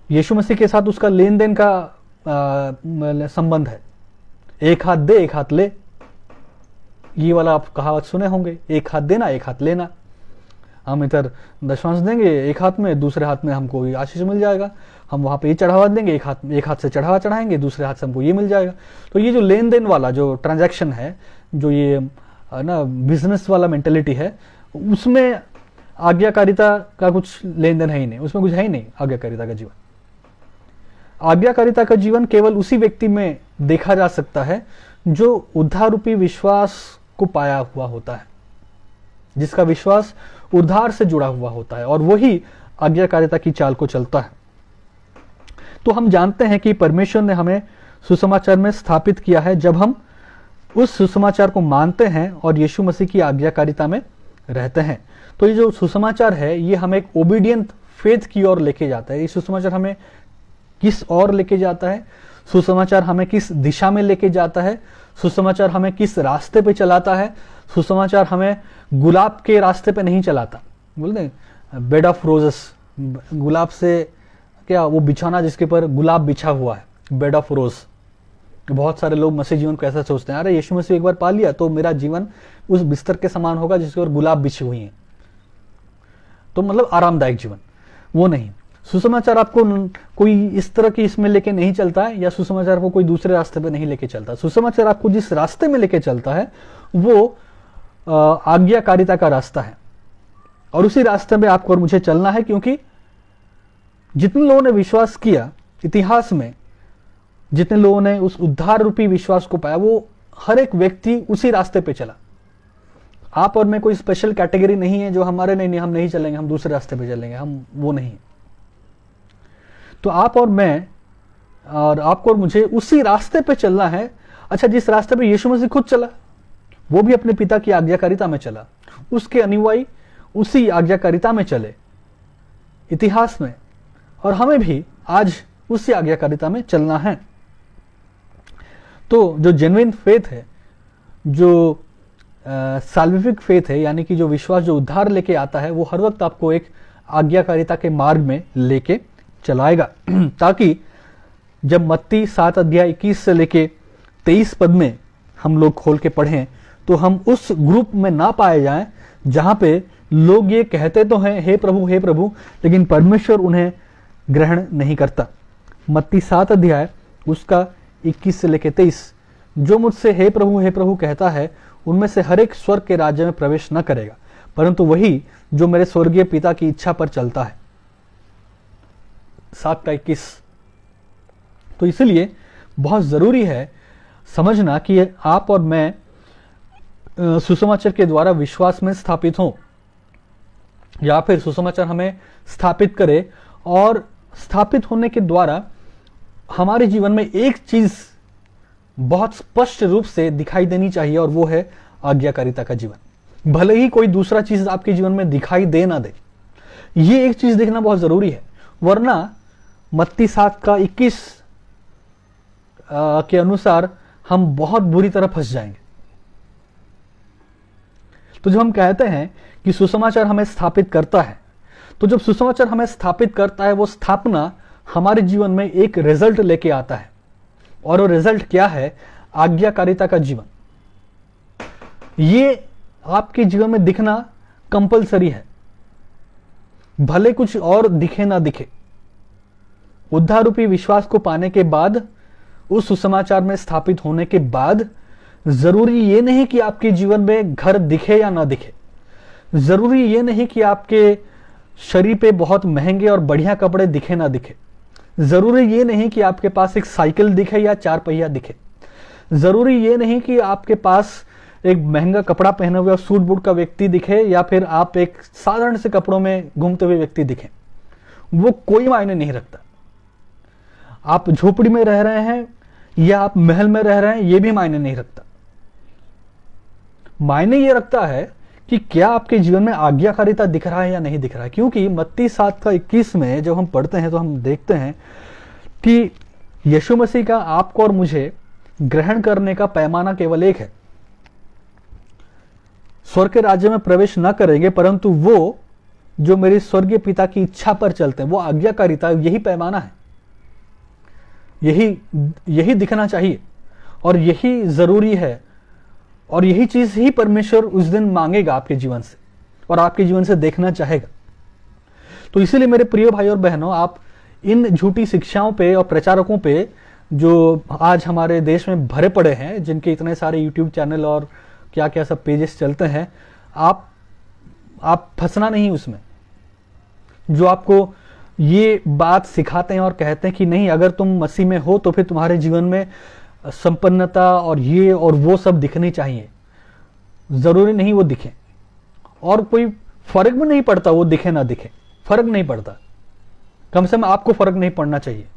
[SPEAKER 1] यीशु मसीह के साथ उसका लेन देन का संबंध है। एक हाथ दे एक हाथ ले, ये वाला आप कहावत सुने होंगे, एक हाथ देना एक हाथ लेना। हम इधर दशमांश देंगे एक हाथ में, दूसरे हाथ में हमको आशीष मिल जाएगा। हम वहां पे ये चढ़ावा देंगे, एक हाथ से चढ़ावा चढ़ाएंगे, दूसरे हाथ से हमको ये मिल जाएगा। तो ये जो लेन देन वाला जो ट्रांजैक्शन है, जो ये ना बिजनेस वाला मेंटेलिटी है, उसमें आज्ञाकारिता का कुछ लेन देन है ही नहीं, उसमें कुछ है ही नहीं आज्ञाकारिता का जीवन। आज्ञाकारिता का जीवन केवल उसी व्यक्ति में देखा जा सकता है जो उद्धार रूपी विश्वास को पाया हुआ होता है, जिसका विश्वास उद्धार से जुड़ा हुआ होता है, और वही आज्ञाकारिता की चाल को चलता है। तो हम जानते हैं कि परमेश्वर ने हमें सुसमाचार में स्थापित किया है जब हम उस सुसमाचार को मानते हैं और यीशु मसीह की आज्ञाकारिता में रहते हैं। तो ये जो सुसमाचार है, ये हमें एक ओबीडियंट फेथ की ओर लेके जाता है। ये सुसमाचार हमें किस ओर लेके जाता है, सुसमाचार हमें किस दिशा में लेके जाता है, सुसमाचार हमें किस रास्ते पे चलाता है। सुसमाचार हमें गुलाब के रास्ते पे नहीं चलाता। बोलते बेड ऑफ रोजेस, गुलाब से क्या वो बिछाना जिसके पर गुलाब बिछा हुआ है, बेड ऑफ रोज। बहुत सारे लोग मसीह जीवन को ऐसा सोचते हैं, अरे यीशु मसीह एक बार पा लिया तो मेरा जीवन उस बिस्तर के समान होगा जिसके ऊपर गुलाब बिछी हुई है, तो मतलब आरामदायक जीवन। वो नहीं। सुसमाचार आपको कोई इस तरह की इसमें लेके नहीं चलता है, या सुसमाचार को कोई दूसरे रास्ते पे नहीं लेके चलता। सुसमाचार आपको जिस रास्ते में लेके चलता है वो आज्ञाकारिता का रास्ता है, और उसी रास्ते में आपको और मुझे चलना है। क्योंकि जितने लोगों ने विश्वास किया इतिहास में, जितने लोगों ने उस उद्धार रूपी विश्वास को पाया, वो हर एक व्यक्ति उसी रास्ते पे चला। आप और मैं कोई स्पेशल कैटेगरी नहीं है जो हमारे नहीं हम नहीं चलेंगे, हम दूसरे रास्ते पे चलेंगे, हम वो नहीं। तो आप और मैं और आपको और मुझे उसी रास्ते पे चलना है। अच्छा, जिस रास्ते पे यीशु मसीह खुद चला वो भी अपने पिता की आज्ञाकारिता में चला, उसके अनुयायी उसी आज्ञाकारिता में चले इतिहास में, और हमें भी आज उसी आज्ञाकारिता में चलना है। तो जो जेन्युइन फेथ है, जो साल्विफिक फेथ है, यानी कि जो विश्वास जो उद्धार लेके आता है, वो हर वक्त आपको एक आज्ञाकारिता के मार्ग में लेके चलाएगा। ताकि जब मत्ती 7 अध्याय 21 से लेके 23 पद में हम लोग खोल के पढ़ें तो हम उस ग्रुप में ना पाए जाएं जहां पे लोग ये कहते तो हैं हे प्रभु, लेकिन परमेश्वर उन्हें ग्रहण नहीं करता। मत्ती 7 अध्याय उसका 21 से लेके 23, जो मुझसे हे प्रभु कहता है उनमें से हर एक स्वर्ग के राज्य में प्रवेश न करेगा, परंतु वही जो मेरे स्वर्गीय पिता की इच्छा पर चलता है। 7 का 21। तो इसलिए बहुत जरूरी है समझना कि आप और मैं सुसमाचार के द्वारा विश्वास में स्थापित हों, या फिर सुसमाचार हमें स्थापित करे, और स्थापित होने के द्वारा हमारे जीवन में एक चीज बहुत स्पष्ट रूप से दिखाई देनी चाहिए, और वो है आज्ञाकारिता का जीवन। भले ही कोई दूसरा चीज आपके जीवन में दिखाई दे ना दे, ये एक चीज देखना बहुत जरूरी है, वरना मत्ती 7 का 21 के अनुसार हम बहुत बुरी तरह फंस जाएंगे। तो जब हम कहते हैं कि सुसमाचार हमें स्थापित करता है, तो जब सुसमाचार हमें स्थापित करता है, वो स्थापना हमारे जीवन में एक रिजल्ट लेके आता है, और वो रिजल्ट क्या है? आज्ञाकारिता का जीवन। ये आपके जीवन में दिखना कंपलसरी है, भले कुछ और दिखे ना दिखे। उद्धार रूपी विश्वास को पाने के बाद, उस सुसमाचार में स्थापित होने के बाद, जरूरी ये नहीं कि आपके जीवन में घर दिखे या ना दिखे, जरूरी ये नहीं कि आपके शरीर पे बहुत महंगे और बढ़िया कपड़े दिखे ना दिखे, जरूरी ये नहीं कि आपके पास एक साइकिल दिखे या 4 पहिया दिखे, जरूरी ये नहीं कि आपके पास एक महंगा कपड़ा पहने हुए सूट बूट का व्यक्ति दिखे, या फिर आप एक साधारण से कपड़ों में घूमते हुए व्यक्ति दिखे। वो कोई मायने नहीं रखता। आप झोपड़ी में रह रहे हैं या आप महल में रह रहे हैं, ये भी मायने नहीं रखता। मायने ये रखता है कि क्या आपके जीवन में आज्ञाकारिता दिख रहा है या नहीं दिख रहा है। क्योंकि मत्ती 7 का 21 में जब हम पढ़ते हैं तो हम देखते हैं कि यीशु मसीह का आपको और मुझे ग्रहण करने का पैमाना केवल एक है। स्वर्ग के राज्य में प्रवेश न करेंगे, परंतु वो जो मेरे स्वर्गीय पिता की इच्छा पर चलते हैं, वो आज्ञाकारिता, यही पैमाना है, यही दिखना चाहिए, और यही जरूरी है, और यही चीज ही परमेश्वर उस दिन मांगेगा आपके जीवन से, और आपके जीवन से देखना चाहेगा। तो इसीलिए मेरे प्रिय भाई और बहनों, आप इन झूठी शिक्षाओं पे और प्रचारकों पे जो आज हमारे देश में भरे पड़े हैं, जिनके इतने सारे यूट्यूब चैनल और क्या क्या सब पेजेस चलते हैं, आप फंसना नहीं उसमें। जो आपको ये बात सिखाते हैं और कहते हैं कि नहीं, अगर तुम मसीह में हो तो फिर तुम्हारे जीवन में संपन्नता और ये और वो सब दिखनी चाहिए। जरूरी नहीं वो दिखे, और कोई फर्क भी नहीं पड़ता वो दिखे ना दिखे, फर्क नहीं पड़ता। कम से कम आपको फर्क नहीं पड़ना चाहिए,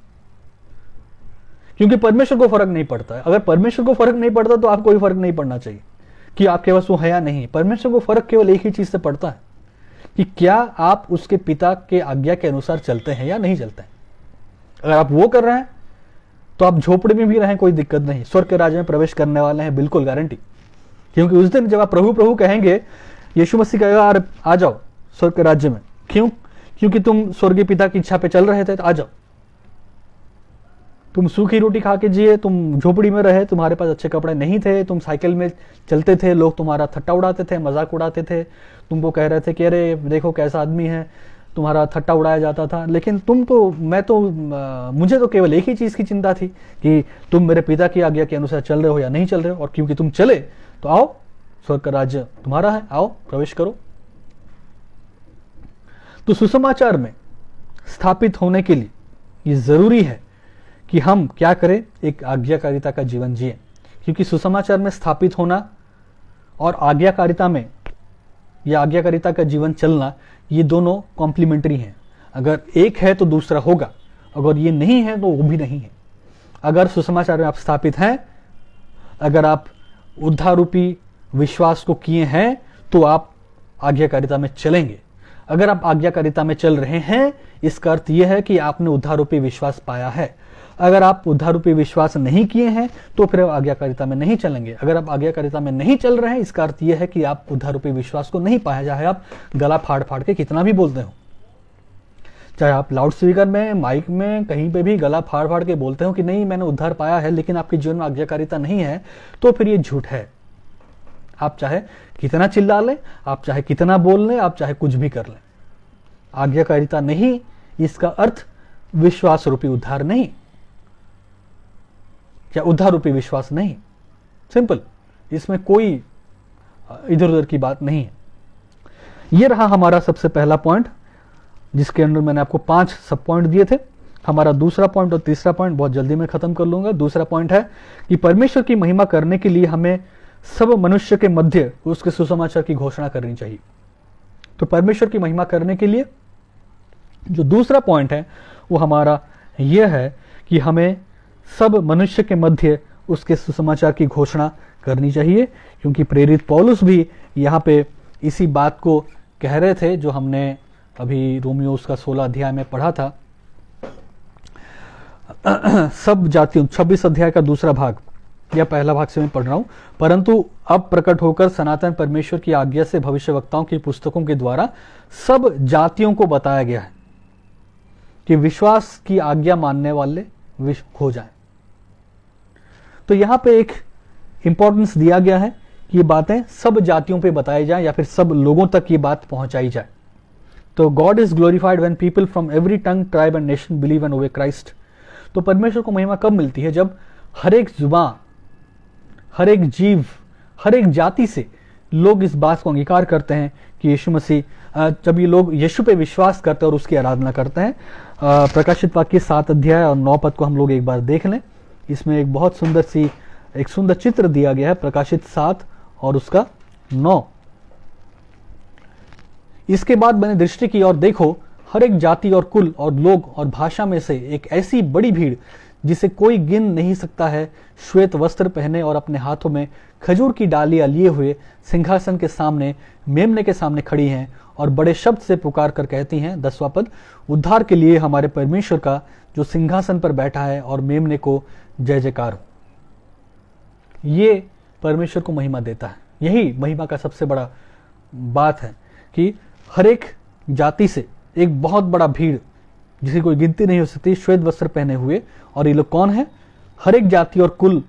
[SPEAKER 1] क्योंकि परमेश्वर को फर्क नहीं पड़ता है। अगर परमेश्वर को फर्क नहीं पड़ता तो आपको भी फर्क नहीं पड़ना चाहिए कि आपके पास वो है या नहीं। परमेश्वर को फर्क केवल एक ही चीज से पड़ता है कि क्या आप उसके पिता के आज्ञा के अनुसार चलते हैं या नहीं चलते हैं। अगर आप वो कर रहे हैं तो आप झोपड़ी में भी रहें, कोई दिक्कत नहीं, स्वर्ग के राज्य में प्रवेश करने वाले हैं, बिल्कुल गारंटी। क्योंकि उस दिन जब आप प्रभु प्रभु कहेंगे, यीशु मसीह कहेगा अरे आ जाओ स्वर्ग के राज्य में। क्यों? क्योंकि तुम स्वर्गीय पिता की इच्छा पे चल रहे थे, तो आ जाओ। तुम सूखी रोटी खा के जिए, तुम झोपड़ी में रहे, तुम्हारे पास अच्छे कपड़े नहीं थे, तुम साइकिल में चलते थे, लोग तुम्हारा थट्टा उड़ाते थे, मजाक उड़ाते थे, तुमको कह रहे थे कि अरे देखो कैसा आदमी है, तुम्हारा थट्टा उड़ाया जाता था। लेकिन मुझे तो केवल एक ही चीज की चिंता थी कि तुम मेरे पिता की आज्ञा के अनुसार चल रहे हो या नहीं चल रहे हो, और क्योंकि तुम चले तो आओ, स्वर्ग का राज्य तुम्हारा है, आओ प्रवेश करो। तो सुसमाचार में स्थापित होने के लिए ये जरूरी है कि हम क्या करें, एक आज्ञाकारिता का जीवन जिए। क्योंकि सुसमाचार में स्थापित होना और आज्ञाकारिता में या आज्ञाकारिता का जीवन चलना, ये दोनों कॉम्प्लीमेंट्री हैं। अगर एक है तो दूसरा होगा, अगर ये नहीं है तो वो भी नहीं है। अगर सुसमाचार में आप स्थापित हैं अगर आप उद्धार रूपी विश्वास को किए हैं तो आप आज्ञाकारिता में चलेंगे। अगर आप आज्ञाकारिता में चल रहे हैं, इसका अर्थ यह है कि आपने उद्धार रूपी विश्वास पाया है। अगर आप उद्धार रूपी विश्वास नहीं किए हैं तो फिर आज्ञाकारिता में नहीं चलेंगे। अगर आप आज्ञाकारिता में नहीं चल रहे हैं, इसका अर्थ यह है कि आप उद्धार रूपी विश्वास को नहीं पाया, चाहे आप गला फाड़ फाड़ के कितना भी बोलते हो, चाहे आप लाउड स्पीकर में, माइक में, कहीं पे भी गला फाड़ फाड़ के बोलते हो कि नहीं मैंने उद्धार पाया है, लेकिन आपके जीवन में आज्ञाकारिता नहीं है, तो फिर ये झूठ है। आप चाहे कितना चिल्ला लें, आप चाहे कितना बोल लें, आप चाहे कुछ भी कर लें, आज्ञाकारिता नहीं, इसका अर्थ विश्वास रूपी उद्धार नहीं, या उद्धार रूपी विश्वास नहीं। सिंपल, इसमें कोई इधर उधर की बात नहीं है। यह रहा हमारा सबसे पहला पॉइंट, जिसके अंदर मैंने आपको 5 सब पॉइंट दिए थे। हमारा दूसरा पॉइंट और तीसरा पॉइंट बहुत जल्दी में खत्म कर लूंगा। दूसरा पॉइंट है कि परमेश्वर की महिमा करने के लिए हमें सब मनुष्य के मध्य उसके सुसमाचार की घोषणा करनी चाहिए। तो परमेश्वर की महिमा करने के लिए जो दूसरा पॉइंट है वो हमारा यह है कि हमें सब मनुष्य के मध्य उसके सुसमाचार की घोषणा करनी चाहिए, क्योंकि प्रेरित पौलुस भी यहाँ पे इसी बात को कह रहे थे जो हमने अभी रोमियो उसका 16 अध्याय में पढ़ा था। सब जातियों 26 अध्याय का दूसरा भाग या पहला भाग से मैं पढ़ रहा हूं। परंतु अब प्रकट होकर सनातन परमेश्वर की आज्ञा से भविष्यवक्ताओं की पुस्तकों के द्वारा सब जातियों को बताया गया है कि विश्वास की आज्ञा मानने वाले हो जाएं। तो यहां पे एक इंपॉर्टेंस दिया गया है कि ये बातें सब जातियों पे बताई जाए या फिर सब लोगों तक ये बात पहुंचाई जाए। तो God is glorified when people from every tongue, tribe and nation believe and ओबे क्राइस्ट। तो परमेश्वर को महिमा कब मिलती है? जब हर एक जुबान, हर एक जीव, हर एक जाति से लोग इस बात को अंगीकार करते हैं कि यीशु मसीह, जब ये लोग यीशु पे विश्वास करते हैं और उसकी आराधना करते हैं। प्रकाशित वाक्य 7 अध्याय और 9 पद को हम लोग एक बार देख लें। इसमें एक बहुत सुंदर चित्र दिया गया है, प्रकाशित 7 और उसका 9। इसके बाद मैंने दृष्टि की और देखो, हर एक जाति और कुल और लोग और भाषा में से एक ऐसी बड़ी भीड़ जिसे कोई गिन नहीं सकता है, श्वेत वस्त्र पहने और अपने हाथों में खजूर की डालियां लिए हुए सिंहासन के सामने, मेमने के सामने खड़ी हैं और बड़े शब्द से पुकार कर कहती हैं, 10वां पद, उद्धार के लिए हमारे परमेश्वर का जो सिंहासन पर बैठा है और मेमने को जय जयकार हो। ये परमेश्वर को महिमा देता है। यही महिमा का सबसे बड़ा बात है कि हर एक जाति से एक बहुत बड़ा भीड़ जिसकी कोई गिनती नहीं हो सकती, श्वेत वस्त्र पहने हुए, और ये लोग कौन है? हर एक जाति और कुल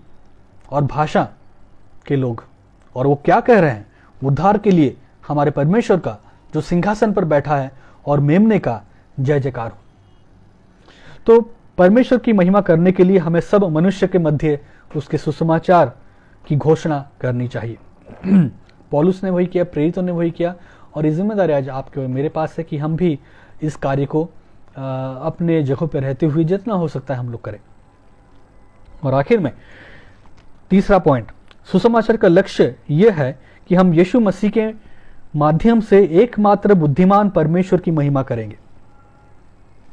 [SPEAKER 1] और भाषा के लोग। और वो क्या कह रहे हैं? उद्धार के लिए हमारे परमेश्वर का जो सिंहासन पर बैठा है और मेमने का जय जयकार हो। तो परमेश्वर की महिमा करने के लिए हमें सब मनुष्य के मध्य उसके सुसमाचार की घोषणा करनी चाहिए। पौलुस ने वही किया, प्रेरितों ने वही किया, और ये जिम्मेदारी आज आपके और मेरे पास है कि हम भी इस कार्य को अपने जगहों पर रहते हुए जितना हो सकता है हम लोग करें। और आखिर में तीसरा पॉइंट, सुसमाचार का लक्ष्य यह है कि हम यीशु मसीह के माध्यम से एकमात्र बुद्धिमान परमेश्वर की महिमा करेंगे।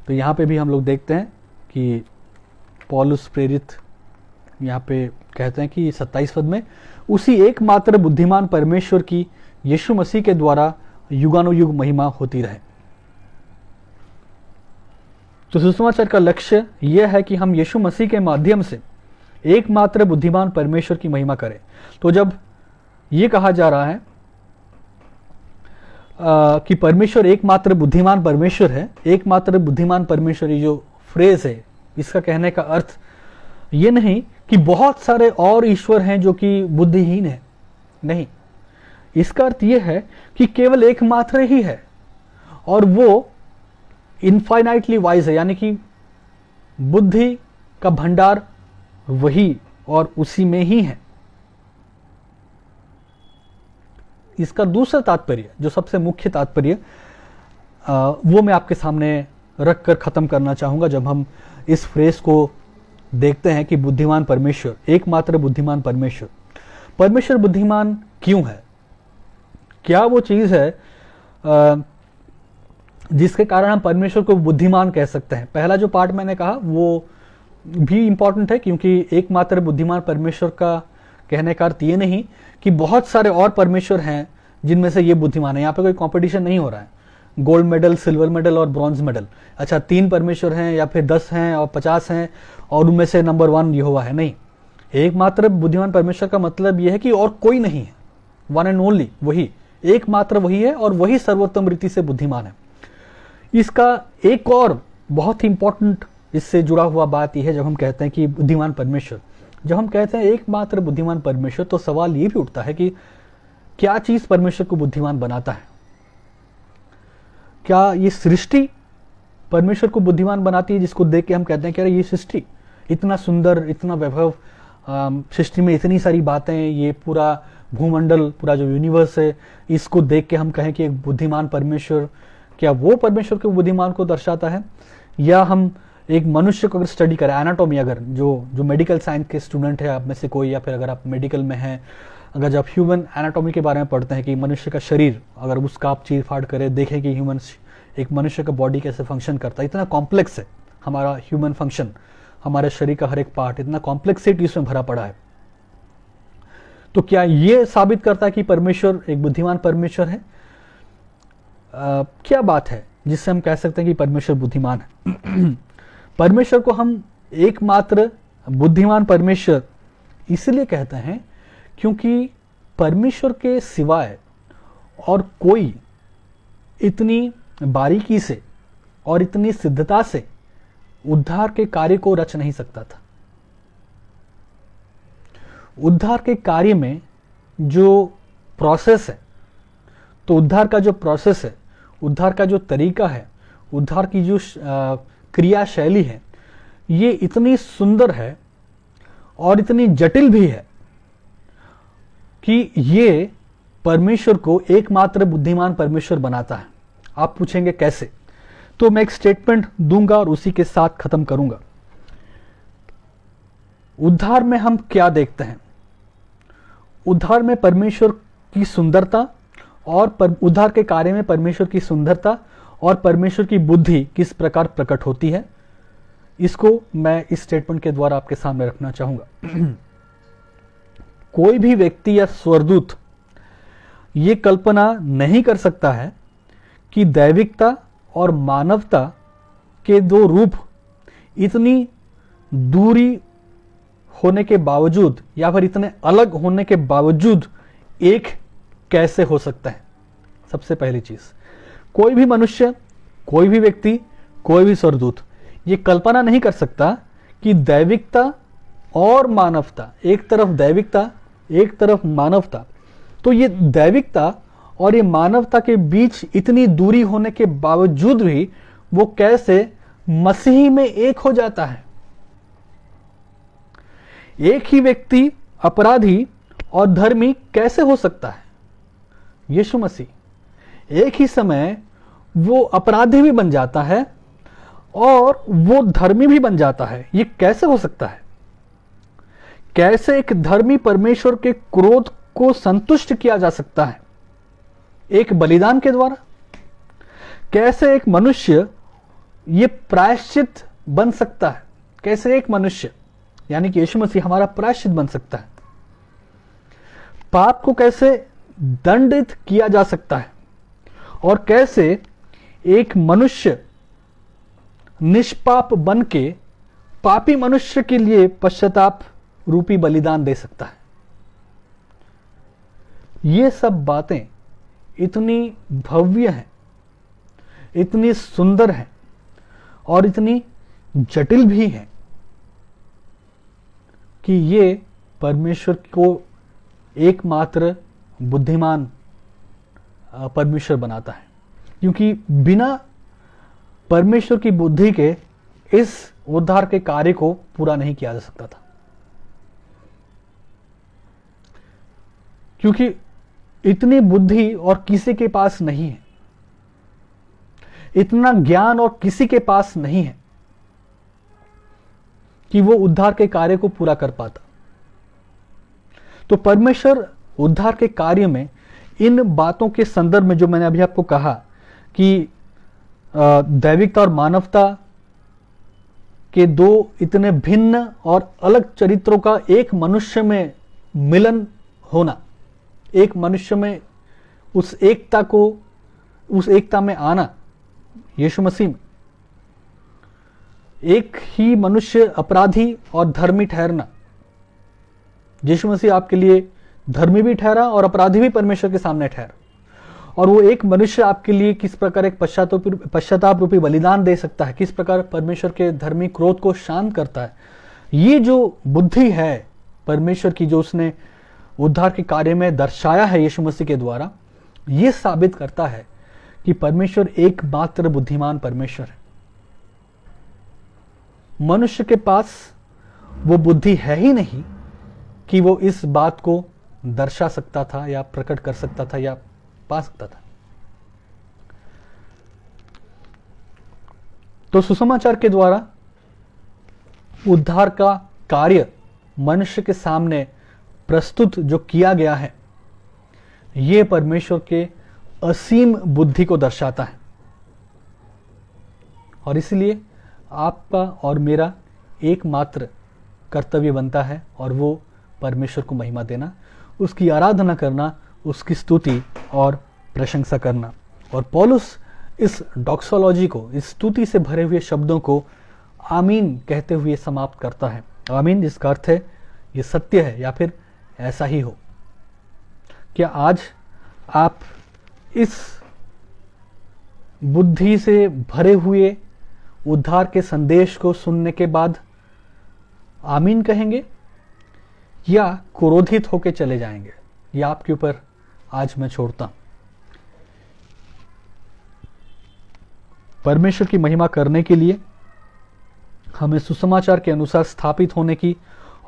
[SPEAKER 1] तो यहाँ पे भी हम लोग देखते हैं कि पौलुस प्रेरित यहाँ पे कहते हैं कि 27 पद में, उसी एकमात्र बुद्धिमान परमेश्वर की यीशु मसीह के द्वारा युगानुयुग महिमा होती रहे। तो सुसमाचार का लक्ष्य यह है कि हम यीशु मसीह के माध्यम से एकमात्र बुद्धिमान परमेश्वर की महिमा करें। तो जब यह कहा जा रहा है कि परमेश्वर एकमात्र बुद्धिमान परमेश्वर है, एकमात्र बुद्धिमान परमेश्वर, ये जो फ्रेज है, इसका कहने का अर्थ ये नहीं कि बहुत सारे और ईश्वर हैं जो कि बुद्धिहीन है, नहीं। इसका अर्थ यह है कि केवल एकमात्र ही है और वो इनफाइनाइटली वाइज है, यानी कि बुद्धि का भंडार वही और उसी में ही है। इसका दूसरा तात्पर्य, जो सबसे मुख्य तात्पर्य, वो मैं आपके सामने रखकर खत्म करना चाहूंगा। जब हम इस फ्रेज को देखते हैं कि बुद्धिमान परमेश्वर, एकमात्र बुद्धिमान परमेश्वर, परमेश्वर बुद्धिमान क्यों है? क्या वो चीज है जिसके कारण हम परमेश्वर को बुद्धिमान कह सकते हैं? पहला जो पार्ट मैंने कहा वो भी इंपॉर्टेंट है, क्योंकि एकमात्र बुद्धिमान परमेश्वर का कहने का अर्थ ये नहीं कि बहुत सारे और परमेश्वर हैं जिनमें से ये बुद्धिमान है। यहाँ पे कोई कंपटीशन नहीं हो रहा है, गोल्ड मेडल, सिल्वर मेडल और ब्रॉन्ज मेडल। अच्छा 3 परमेश्वर हैं या फिर 10 हैं और 50 हैं और उनमें से नंबर 1 यहोवा है, नहीं। एकमात्र बुद्धिमान परमेश्वर का मतलब यह है कि और कोई नहीं है, वन एंड ओनली वही, एकमात्र वही है और वही सर्वोत्तम रीति से बुद्धिमान है। इसका एक और बहुत ही इंपॉर्टेंट इससे जुड़ा हुआ बात यह है, जब हम कहते हैं कि बुद्धिमान परमेश्वर, जब हम कहते हैं एकमात्र बुद्धिमान परमेश्वर, तो सवाल ये भी उठता है कि क्या चीज परमेश्वर को बुद्धिमान बनाता है? क्या ये सृष्टि परमेश्वर को बुद्धिमान बनाती है, जिसको देख के हम कहते हैं कि अरे ये सृष्टि इतना सुंदर, इतना वैभव, सृष्टि में इतनी सारी बातें, ये पूरा भूमंडल, पूरा जो यूनिवर्स है, इसको देख के हम कहें कि एक बुद्धिमान परमेश्वर, क्या वो परमेश्वर के बुद्धिमान को दर्शाता है? या हम एक मनुष्य को अगर स्टडी करें, एनाटॉमी, अगर जो मेडिकल साइंस के स्टूडेंट है आप में से कोई, या फिर अगर आप मेडिकल में हैं, अगर जब ह्यूमन एनाटॉमी के बारे में पढ़ते हैं कि मनुष्य का शरीर, अगर उसका आप चीर फाड़ करें, देखें कि ह्यूमन, एक मनुष्य का बॉडी कैसे फंक्शन करता है, इतना कॉम्प्लेक्स है हमारा ह्यूमन फंक्शन, हमारे शरीर का हर एक पार्ट इतना कॉम्प्लेक्सिटी इसमें भरा पड़ा है। तो क्या ये साबित करता है कि परमेश्वर एक बुद्धिमान परमेश्वर है? क्या बात है जिससे हम कह सकते हैं कि परमेश्वर बुद्धिमान है? परमेश्वर को हम एकमात्र बुद्धिमान परमेश्वर इसलिए कहते हैं क्योंकि परमेश्वर के सिवाय और कोई इतनी बारीकी से और इतनी सिद्धता से उद्धार के कार्य को रच नहीं सकता था। उद्धार के कार्य में जो प्रोसेस है, तो उद्धार का जो प्रोसेस है, उद्धार का जो तरीका है, उद्धार की जो क्रिया शैली है, ये इतनी सुंदर है और इतनी जटिल भी है कि ये परमेश्वर को एकमात्र बुद्धिमान परमेश्वर बनाता है। आप पूछेंगे कैसे? तो मैं एक स्टेटमेंट दूंगा और उसी के साथ खत्म करूंगा। उद्धार में हम क्या देखते हैं? उद्धार में परमेश्वर की सुंदरता और उद्धार के कार्य में परमेश्वर की सुंदरता और परमेश्वर की बुद्धि किस प्रकार प्रकट होती है, इसको मैं इस स्टेटमेंट के द्वारा आपके सामने रखना चाहूंगा। कोई भी व्यक्ति या स्वर्गदूत ये कल्पना नहीं कर सकता है कि दैविकता और मानवता के दो रूप इतनी दूरी होने के बावजूद या फिर इतने अलग होने के बावजूद एक कैसे हो सकता है। सबसे पहली चीज, कोई भी मनुष्य, कोई भी व्यक्ति, कोई भी स्वर्गदूत ये कल्पना नहीं कर सकता कि दैविकता और मानवता, एक तरफ दैविकता एक तरफ मानवता, तो ये दैविकता और ये मानवता के बीच इतनी दूरी होने के बावजूद भी वो कैसे मसीह में एक हो जाता है। एक ही व्यक्ति अपराधी और धर्मी कैसे हो सकता है? यीशु मसीह एक ही समय वो अपराधी भी बन जाता है और वो धर्मी भी बन जाता है। ये कैसे हो सकता है? कैसे एक धर्मी परमेश्वर के क्रोध को संतुष्ट किया जा सकता है एक बलिदान के द्वारा? कैसे एक मनुष्य ये प्रायश्चित बन सकता है? कैसे एक मनुष्य यानी कि यीशु मसीह हमारा प्रायश्चित बन सकता है? पाप को कैसे दंडित किया जा सकता है? और कैसे एक मनुष्य निष्पाप बन के पापी मनुष्य के लिए पश्चाताप रूपी बलिदान दे सकता है? ये सब बातें इतनी भव्य हैं, इतनी सुंदर हैं और इतनी जटिल भी हैं कि ये परमेश्वर को एकमात्र बुद्धिमान परमेश्वर बनाता है, क्योंकि बिना परमेश्वर की बुद्धि के इस उद्धार के कार्य को पूरा नहीं किया जा सकता था। क्योंकि इतनी बुद्धि और किसी के पास नहीं है, इतना ज्ञान और किसी के पास नहीं है कि वो उद्धार के कार्य को पूरा कर पाता। तो परमेश्वर उद्धार के कार्य में इन बातों के संदर्भ में जो मैंने अभी आपको कहा कि दैविकता और मानवता के दो इतने भिन्न और अलग चरित्रों का एक मनुष्य में मिलन होना, एक मनुष्य में उस एकता में आना, यीशु मसीह में एक ही मनुष्य अपराधी और धर्मी ठहरना। यीशु मसीह आपके लिए धर्मी भी ठहरा और अपराधी भी परमेश्वर के सामने ठहरा, और वो एक मनुष्य आपके लिए किस प्रकार एक पश्चाताप रूपी बलिदान दे सकता है, किस प्रकार परमेश्वर के धर्मी क्रोध को शांत करता है। ये जो बुद्धि है परमेश्वर की, जो उसने उद्धार के कार्य में दर्शाया है यीशु मसीह के द्वारा, ये साबित करता है कि परमेश्वर एकमात्र बुद्धिमान परमेश्वर है। मनुष्य के पास वो बुद्धि है ही नहीं कि वो इस बात को दर्शा सकता था या प्रकट कर सकता था या पा सकता था। तो सुसमाचार के द्वारा उद्धार का कार्य मनुष्य के सामने प्रस्तुत जो किया गया है, यह परमेश्वर के असीम बुद्धि को दर्शाता है। और इसलिए आपका और मेरा एकमात्र कर्तव्य बनता है, और वो परमेश्वर को महिमा देना, उसकी आराधना करना, उसकी स्तुति और प्रशंसा करना। और पौलुस इस डॉक्सोलॉजी को, इस स्तुति से भरे हुए शब्दों को आमीन कहते हुए समाप्त करता है। आमीन जिसका अर्थ है ये सत्य है या फिर ऐसा ही हो। क्या आज आप इस बुद्धि से भरे हुए उद्धार के संदेश को सुनने के बाद आमीन कहेंगे, या क्रोधित होकर चले जाएंगे? यह आपके ऊपर आज मैं छोड़ता हूं। परमेश्वर की महिमा करने के लिए हमें सुसमाचार के अनुसार स्थापित होने की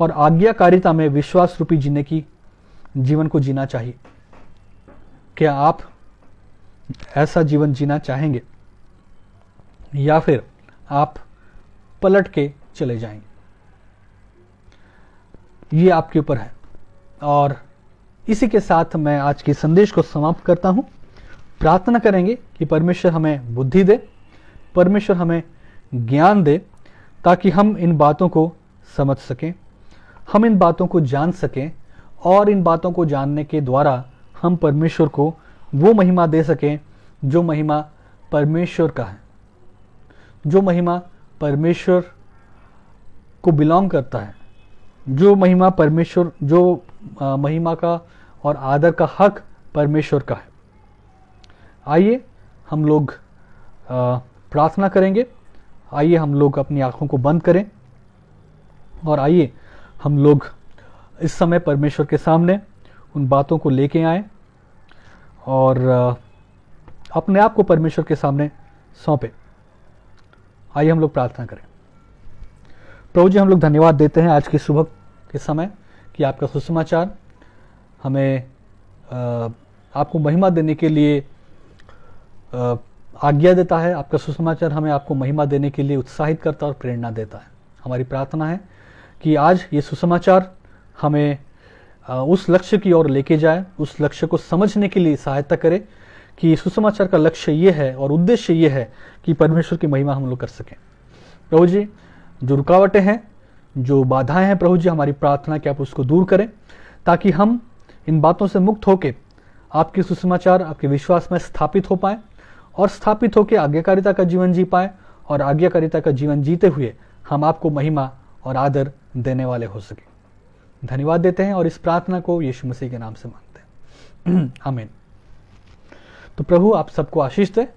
[SPEAKER 1] और आज्ञाकारिता में विश्वास रूपी जीवन को जीना चाहिए। क्या आप ऐसा जीवन जीना चाहेंगे, या फिर आप पलट के चले जाएंगे? ये आपके ऊपर है। और इसी के साथ मैं आज के संदेश को समाप्त करता हूं। प्रार्थना करेंगे कि परमेश्वर हमें बुद्धि दे, परमेश्वर हमें ज्ञान दे, ताकि हम इन बातों को समझ सकें, हम इन बातों को जान सकें, और इन बातों को जानने के द्वारा हम परमेश्वर को वो महिमा दे सकें जो महिमा परमेश्वर का है, जो महिमा परमेश्वर को बिलोंग करता है, जो महिमा परमेश्वर, जो महिमा का और आदर का हक परमेश्वर का है। आइए हम लोग प्रार्थना करेंगे। आइए हम लोग अपनी आंखों को बंद करें, और आइए हम लोग इस समय परमेश्वर के सामने उन बातों को लेके आए और अपने आप को परमेश्वर के सामने सौंपे। आइए हम लोग प्रार्थना करें। प्रभु जी, हम लोग धन्यवाद देते हैं आज की सुबह के समय कि आपका सुसमाचार हमें आपको महिमा देने के लिए आज्ञा देता है। आपका सुसमाचार हमें आपको महिमा देने के लिए उत्साहित करता और प्रेरणा देता है। हमारी प्रार्थना है कि आज ये सुसमाचार हमें उस लक्ष्य की ओर लेके जाए, उस लक्ष्य को समझने के लिए सहायता करे कि सुसमाचार का लक्ष्य ये है और उद्देश्य ये है कि परमेश्वर की महिमा हम लोग कर सकें। प्रभु जी, जो रुकावटें हैं, जो बाधाएं हैं, प्रभु जी हमारी प्रार्थना कि आप उसको दूर करें, ताकि हम इन बातों से मुक्त होकर आपके सुसमाचार, आपके विश्वास में स्थापित हो पाएं, और स्थापित होकर आज्ञाकारिता का जीवन जी पाएं, और आज्ञाकारिता का जीवन जीते हुए हम आपको महिमा और आदर देने वाले हो सके। धन्यवाद देते हैं और इस प्रार्थना को यीशु मसीह के नाम से मांगते हैं, आमीन। तो प्रभु आप सबको आशीष दे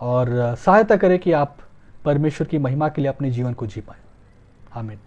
[SPEAKER 1] और सहायता करे कि आप परमेश्वर की महिमा के लिए अपने जीवन को जी पाएं। आमीन।